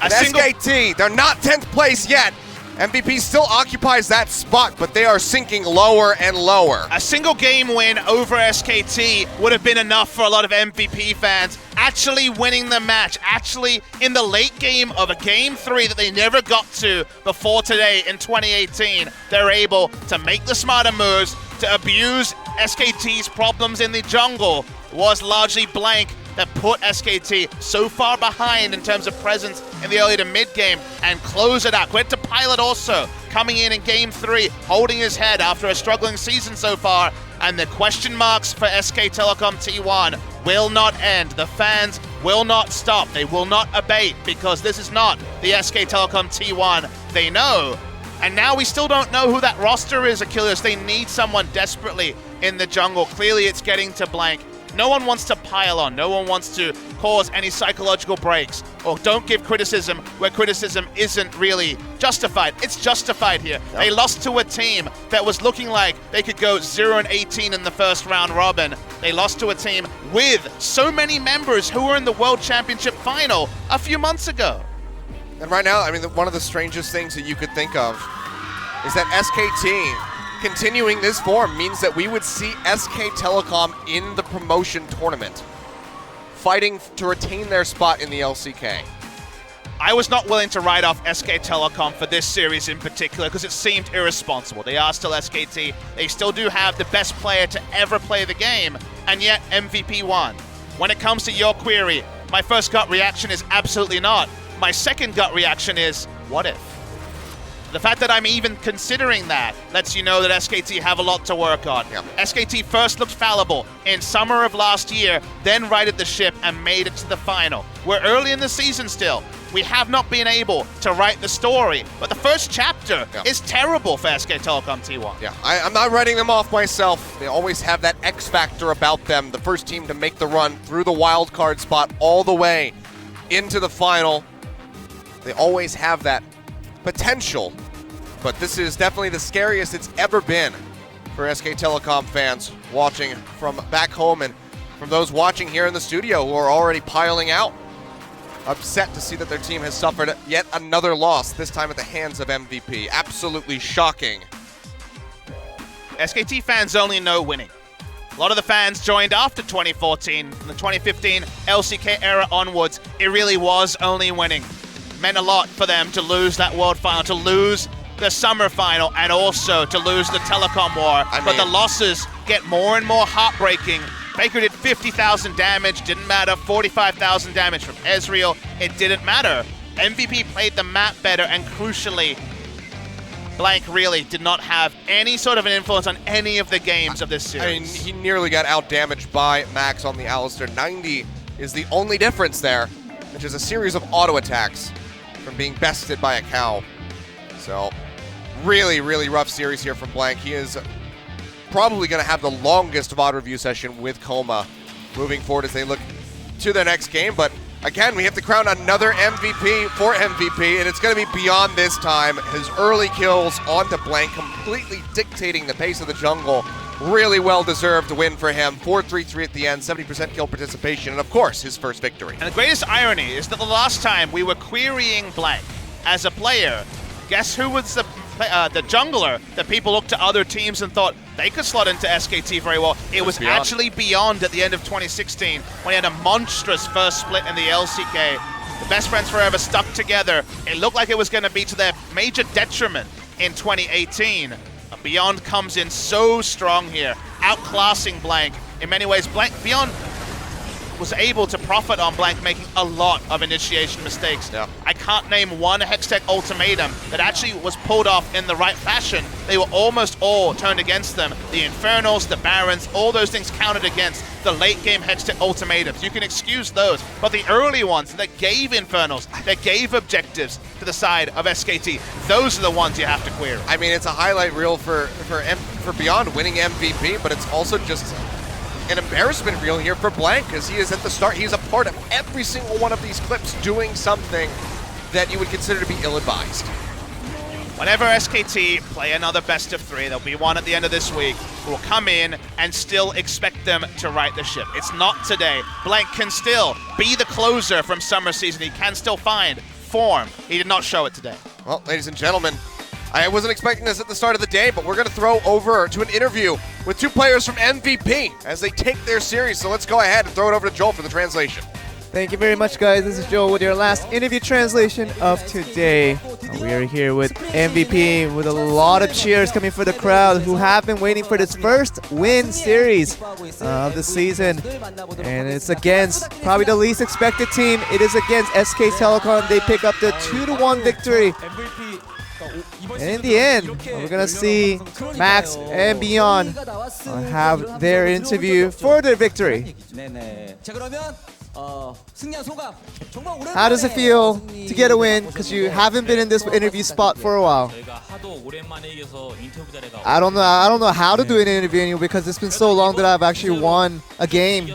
And SKT, they're not 10th place yet. MVP still occupies that spot, but they are sinking lower and lower. A single game win over SKT would have been enough for a lot of MVP fans. Actually winning the match, actually in the late game of a Game 3 that they never got to before today in 2018, they're able to make the smarter moves, to abuse SKT's problems in the jungle. It was largely Blank that put SKT so far behind in terms of presence in the early to mid game and close it out. Credit to Pilot also coming in Game 3, holding his head after a struggling season so far. And the question marks for SK Telecom T1 will not end. The fans will not stop. They will not abate because this is not the SK Telecom T1 they know. And now we still don't know who that roster is, Achilles. They need someone desperately in the jungle. Clearly it's getting to Blank. No one wants to pile on. No one wants to cause any psychological breaks or don't give criticism where criticism isn't really justified. It's justified here. Yep. They lost to a team that was looking like they could go 0-18 in the first round robin. They lost to a team with so many members who were in the World Championship final a few months ago. And right now, I mean, one of the strangest things that you could think of is that SKT continuing this form means that we would see SK Telecom in the promotion tournament, fighting to retain their spot in the LCK. I was not willing to write off SK Telecom for this series in particular because it seemed irresponsible. They are still SKT. They still do have the best player to ever play the game, and yet MVP won. When it comes to your query, my first gut reaction is absolutely not. My second gut reaction is, what if? The fact that I'm even considering that lets you know that SKT have a lot to work on. Yeah. SKT first looked fallible in summer of last year, then righted the ship and made it to the final. We're early in the season still. We have not been able to write the story, but the first chapter is terrible for SK Telecom T1. Yeah, I'm not writing them off myself. They always have that X factor about them. The first team to make the run through the wild card spot all the way into the final. They always have that potential, but this is definitely the scariest it's ever been for SK Telecom fans watching from back home and from those watching here in the studio who are already piling out, upset to see that their team has suffered yet another loss, this time at the hands of MVP. Absolutely shocking. SKT fans only know winning. A lot of the fans joined after 2014, from the 2015 LCK era onwards. It really was only winning. Meant a lot for them to lose that world final, to lose the summer final and also to lose the telecom war. But the losses get more and more heartbreaking. FLICKR did 50,000 damage, didn't matter. 45,000 damage from Ezreal, it didn't matter. MVP played the map better, and crucially, Blank really did not have any sort of an influence on any of the games of this series. I mean, he nearly got out-damaged by Max on the Alistar. 90 is the only difference there, which is a series of auto-attacks from being bested by a cow. So, really, really rough series here from Blank. He is probably going to have the longest VOD review session with Coma moving forward as they look to their next game. But again, we have to crown another MVP for MVP, and it's going to be beyond this time. His early kills onto Blank, completely dictating the pace of the jungle. Really well-deserved win for him. 4-3-3 at the end, 70% kill participation, and of course, his first victory. And the greatest irony is that the last time we were querying Blank as a player, guess who was the jungler that people looked to other teams and thought they could slot into SKT very well? It was actually Beyond at the end of 2016 when he had a monstrous first split in the LCK. The best friends forever stuck together. It looked like it was going to be to their major detriment in 2018. Beyond comes in so strong here, outclassing Blank. In many ways, Beyond was able to profit on Blank making a lot of initiation mistakes. Yeah. I can't name one Hextech ultimatum that actually was pulled off in the right fashion. They were almost all turned against them. The Infernals, the Barons, all those things counted against the late game Hextech ultimatums. You can excuse those, but the early ones that gave Infernals, that gave objectives to the side of SKT, those are the ones you have to query. I mean, it's a highlight reel for Beyond winning MVP, but it's also just an embarrassment reel here for Blank, because he is at the start. He's a part of every single one of these clips doing something that you would consider to be ill-advised. Whenever SKT play another best of 3, there'll be one at the end of this week, who will come in and still expect them to right the ship. It's not today. Blank can still be the closer from summer season. He can still find form. He did not show it today. Well, ladies and gentlemen, I wasn't expecting this at the start of the day, but we're going to throw over to an interview with two players from MVP as they take their series. So let's go ahead and throw it over to Joel for the translation. Thank you very much, guys. This is Joel with your last interview translation of today. We are here with MVP with a lot of cheers coming for the crowd who have been waiting for this first win series of the season. And it's against probably the least expected team. It is against SK Telecom. They pick up the 2-1 victory. And in the end, we're going to see Max and Beyond have their interview for their victory. How does it feel to get a win? Because you haven't been in this interview spot for a while. I don't know how to do an interview anymore because it's been so long that I've actually won a game.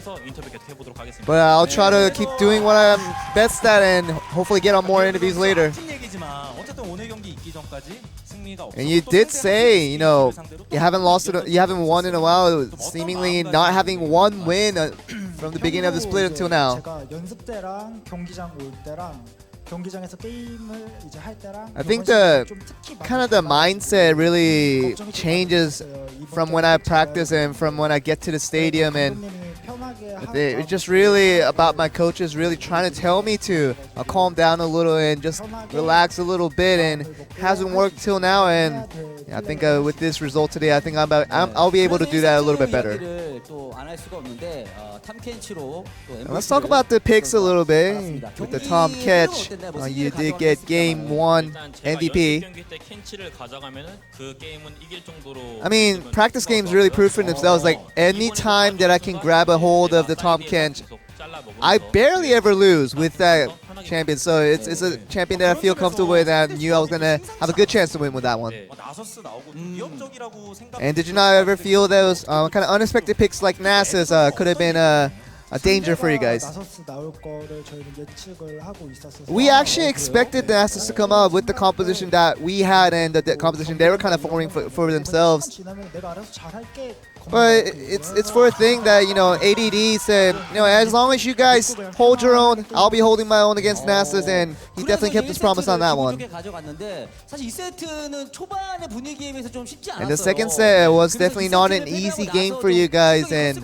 But I'll try to keep doing what I'm best at and hopefully get on more interviews later. And you did say, you know, you haven't won in a while, seemingly not having one win from the beginning of the split until now. I think the kind of the mindset really changes from when I practice and from when I get to the stadium, and it's just really about my coaches really trying to tell me to calm down a little and just relax a little bit, and it hasn't worked till now. And I think with this result today, I think I'll be able to do that a little bit better. And let's talk about the picks a little bit. With the Tahm Kench, you did get Game 1 MVP. I mean, practice games really prove for themselves. Like, any time that I can grab a hold of the Tahm Kench, I barely ever lose with that champion. So it's a champion that I feel comfortable with, and I knew I was going to have a good chance to win with that one. And did you not ever feel those kind of unexpected picks like Nasus could have been a danger for you guys? We actually expected the Nasus to come up with the composition that we had and the composition they were kind of forming for themselves. But it's for a thing that, you know, ADD said, you know, as long as you guys hold your own, I'll be holding my own against Nasus, and he definitely kept his promise on that one. And the second set was definitely not an easy game for you guys, and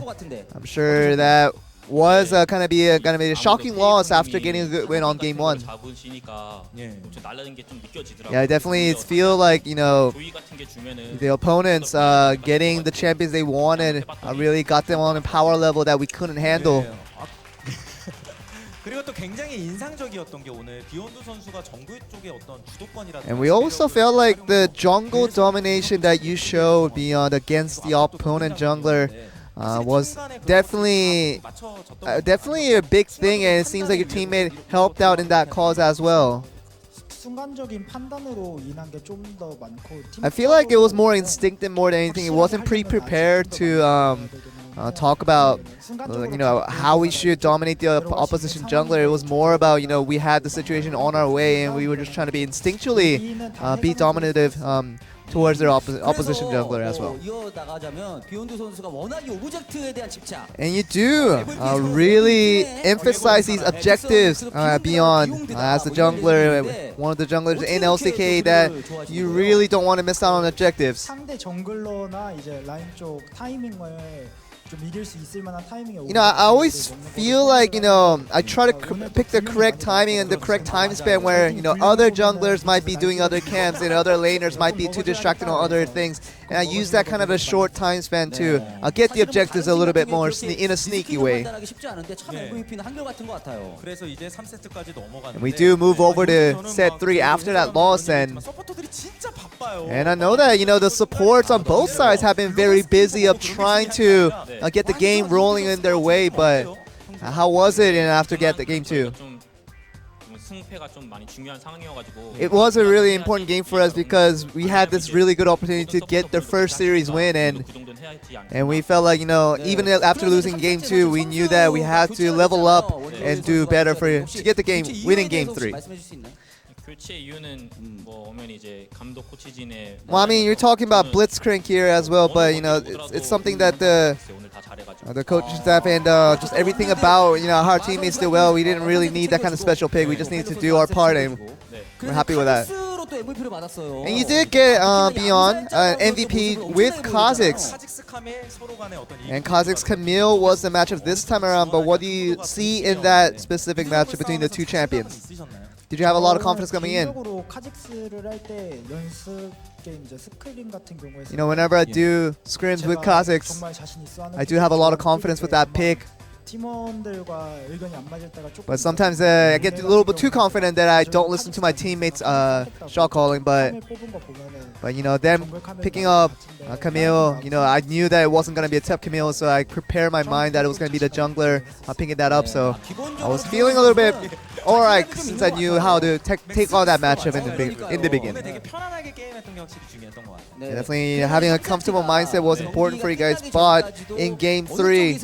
I'm sure that was gonna be a shocking loss after getting a good win on game 1. Yeah, definitely it feels like, you know, the opponents getting the champions they wanted really got them on a power level that we couldn't handle. 그리고 또 굉장히 인상적이었던 게 오늘 비욘드 선수가 정글 쪽에 어떤 주도권이라든지 And we also felt like the jungle domination that you showed beyond against the opponent jungler was definitely a big thing, and it seems like your teammate helped out in that cause as well. 순간적인 판단으로 인한 게 좀 더 많고. I feel like it was more instinctive more than anything. It wasn't pre-prepared to talk about you know, how we should dominate the opposition jungler. It was more about, you know, we had the situation on our way and we were just trying to be instinctually be dominative towards their opposition jungler as well. And you do really emphasize these objectives beyond as the jungler, one of the junglers in LCK, that you really don't want to miss out on objectives. 상대 정글러나 이제 라인 쪽 타이밍을 좀 이길 수 있을 만한 타이밍에. You know, I always feel like, you know, I try to pick the correct timing and the correct time span where, you know, other junglers might be doing other camps and other laners might be too distracted on other things. And I use that kind of a short time span to get the objectives a little bit more in a sneaky way. 그래서 이제 3세트까지 넘어갔는데 And we do move over to set 3 after that loss, and 서포터들이 진짜 바빠요. I know that, you know, the supports on both sides have been very busy of trying to get the game rolling in their way, but how was it after get the game 2? It was a really important game for us because we had this really good opportunity to get the first series win, and we felt like, you know, even after losing game 2, we knew that we had to level up and do better to get the game, winning game 3. Well, I mean, you're talking about Blitzcrank here as well, but, you know, it's something that the coaching staff and just everything about, you know, how our teammates did well. We didn't really need that kind of special pick. We just needed to do our part, and we're happy with that. And you did get beyond MVP with Kha'Zix. And Kha'Zix Camille was the matchup this time around, but what do you see in that specific matchup between the two champions? Did you have a lot of confidence coming in? You know, whenever I do scrims with Kha'Zix, I do have a lot of confidence with that pick. But sometimes I get a little bit too confident that I don't listen to my teammates' shot calling. But you know, them picking up Camille, you know, I knew that it wasn't gonna be a tough Camille, so I prepared my mind that it was gonna be the jungler picking that up. So I was feeling a little bit alright since I knew how to take on that matchup in the beginning. Yeah, definitely having a comfortable mindset was important for you guys, but in game 3,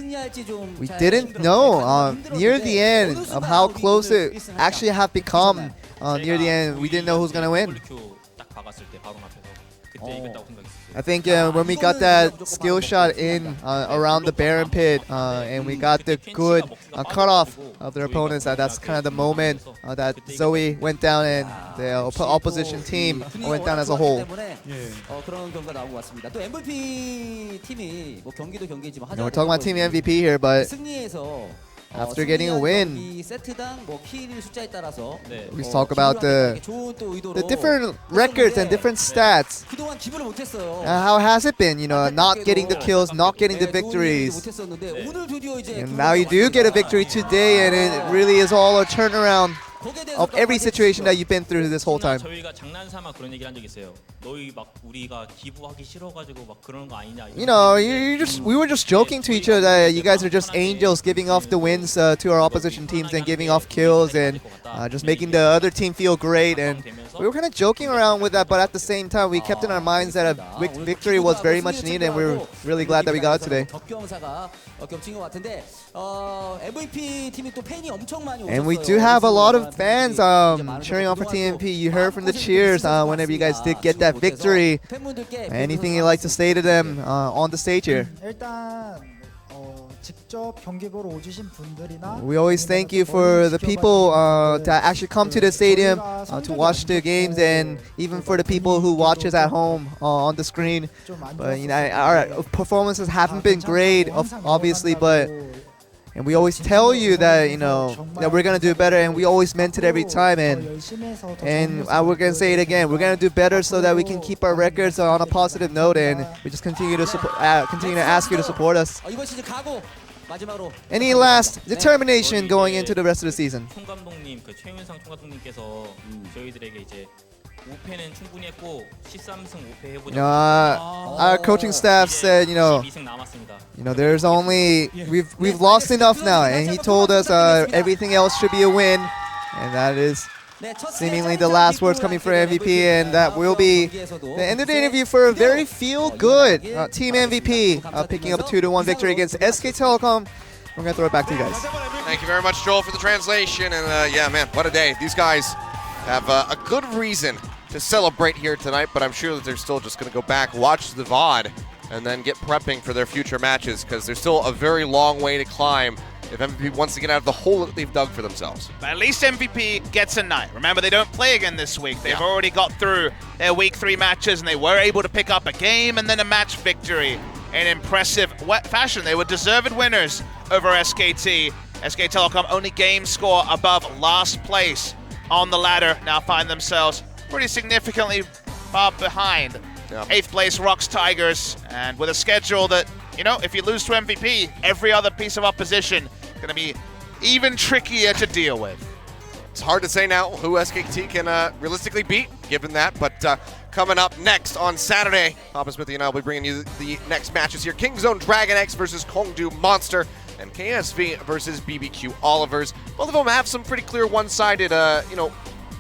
we didn't know near the end of how close it actually have become. Near the end, we didn't know who's gonna win. I think when we got that skill shot in around the Baron pit and we got the good cutoff of their opponents, that's kind of the moment that Zoe went down and the opposition team went down as a whole. We're talking about Team MVP here, but after getting a win, we talk about the different records and different stats. How has it been, you know, not getting the kills, not getting the victories? And now you do get a victory today, and it really is all a turnaround of every situation that you've been through this whole time. You know, we were just joking to each other that you guys are just angels giving off the wins to our opposition teams and giving off kills and just making the other team feel great. And we were kind of joking around with that, but at the same time, we kept in our minds that a victory was very much needed, and we were really glad that we got it today. And we do have a lot of fans cheering on for TMP. You heard from the cheers whenever you guys did get that victory. Anything you'd like to say to them on the stage here? We always thank you for the people that actually come to the stadium to watch the games, and even for the people who watch us at home on the screen. But you know, our performances haven't been great, obviously, but And we always tell you that, you know, that we're gonna do better, and we always meant it every time. And we're gonna say it again. We're gonna do better so that we can keep our records on a positive note, and we just continue to support, continue to ask you to support us. 이번 시즌 각오 마지막으로 Any last determination going into the rest of the season? 총 감독님 그 최윤상 총 감독님께서 저희들에게 이제 5패는 충분히 했고 13승 5패 해보자. Our coaching staff said, you know, 12승 남았습니다. there's only we've lost enough now, and he told us everything else should be a win, and that is seemingly the last words coming for MVP, and that will be the end of the interview for a very feel-good team MVP picking up a 2-1 victory against SK Telecom. We're gonna throw it back to you guys. Thank you very much, Joel, for the translation. And yeah, man, what a day. These guys have a good reason to celebrate here tonight, but I'm sure that they're still just going to go back, watch the VOD, and then get prepping for their future matches, because there's still a very long way to climb if MVP wants to get out of the hole that they've dug for themselves. But at least MVP gets a night. Remember, they don't play again this week. They've already got through their week 3 matches, and they were able to pick up a game and then a match victory in impressive fashion. They were deserved winners over SKT. SK Telecom only game score above last place on the ladder, now find themselves pretty significantly far behind. 8th place Rocks Tigers, and with a schedule that, you know, if you lose to MVP, every other piece of opposition going to be even trickier to deal with. It's hard to say now who SKT can realistically beat, given that, but coming up next on Saturday, Papa Smithy and I will be bringing you the next matches here. Kingzone Dragon X versus Kongdu Monster, and KSV versus BBQ Olivers. Both of them have some pretty clear one-sided, you know,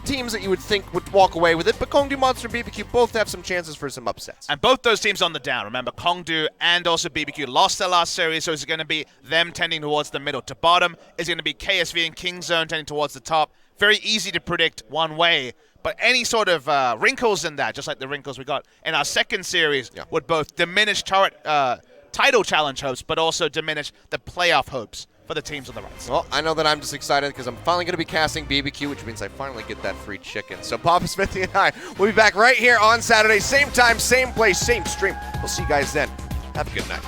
teams that you would think would walk away with it, but Kongdu Monster and BBQ both have some chances for some upsets. And both those teams on the down. Remember, Kongdu and also BBQ lost their last series, so is it going to be them tending towards the middle to bottom? Is it going to be KSV and Kingzone tending towards the top? Very easy to predict one way, but any sort of wrinkles in that, just like the wrinkles we got in our second series, would both diminish title challenge hopes, but also diminish the playoff hopes for the teams on the right side. Well, I know that I'm just excited because I'm finally going to be casting BBQ, which means I finally get that free chicken. So Papa Smithy and I will be back right here on Saturday, same time, same place, same stream. We'll see you guys then. Have a good night.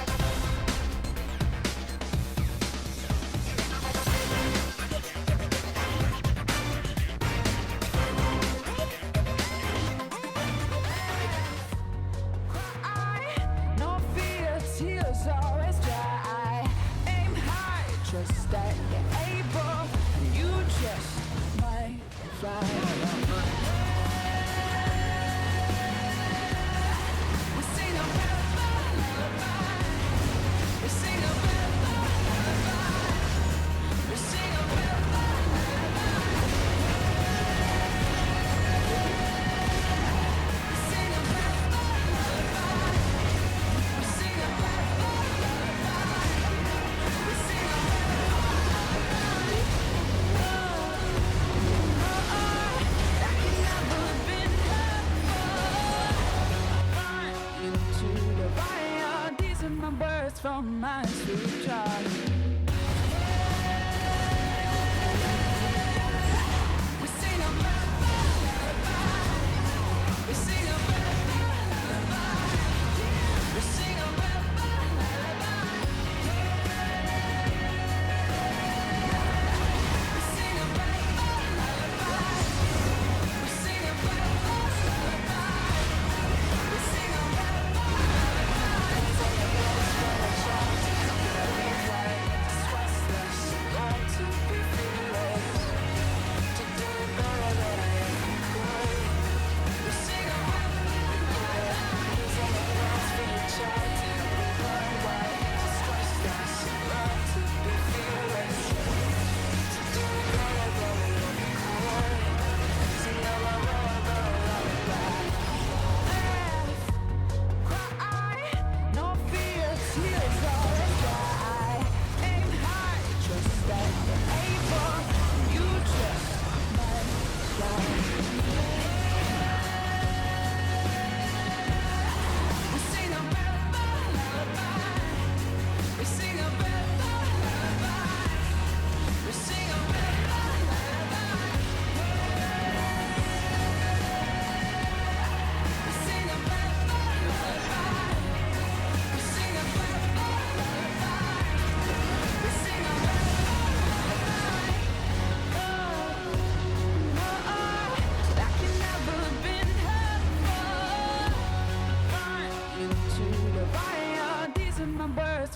From my street.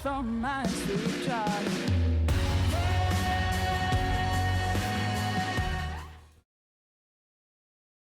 on my sweet child.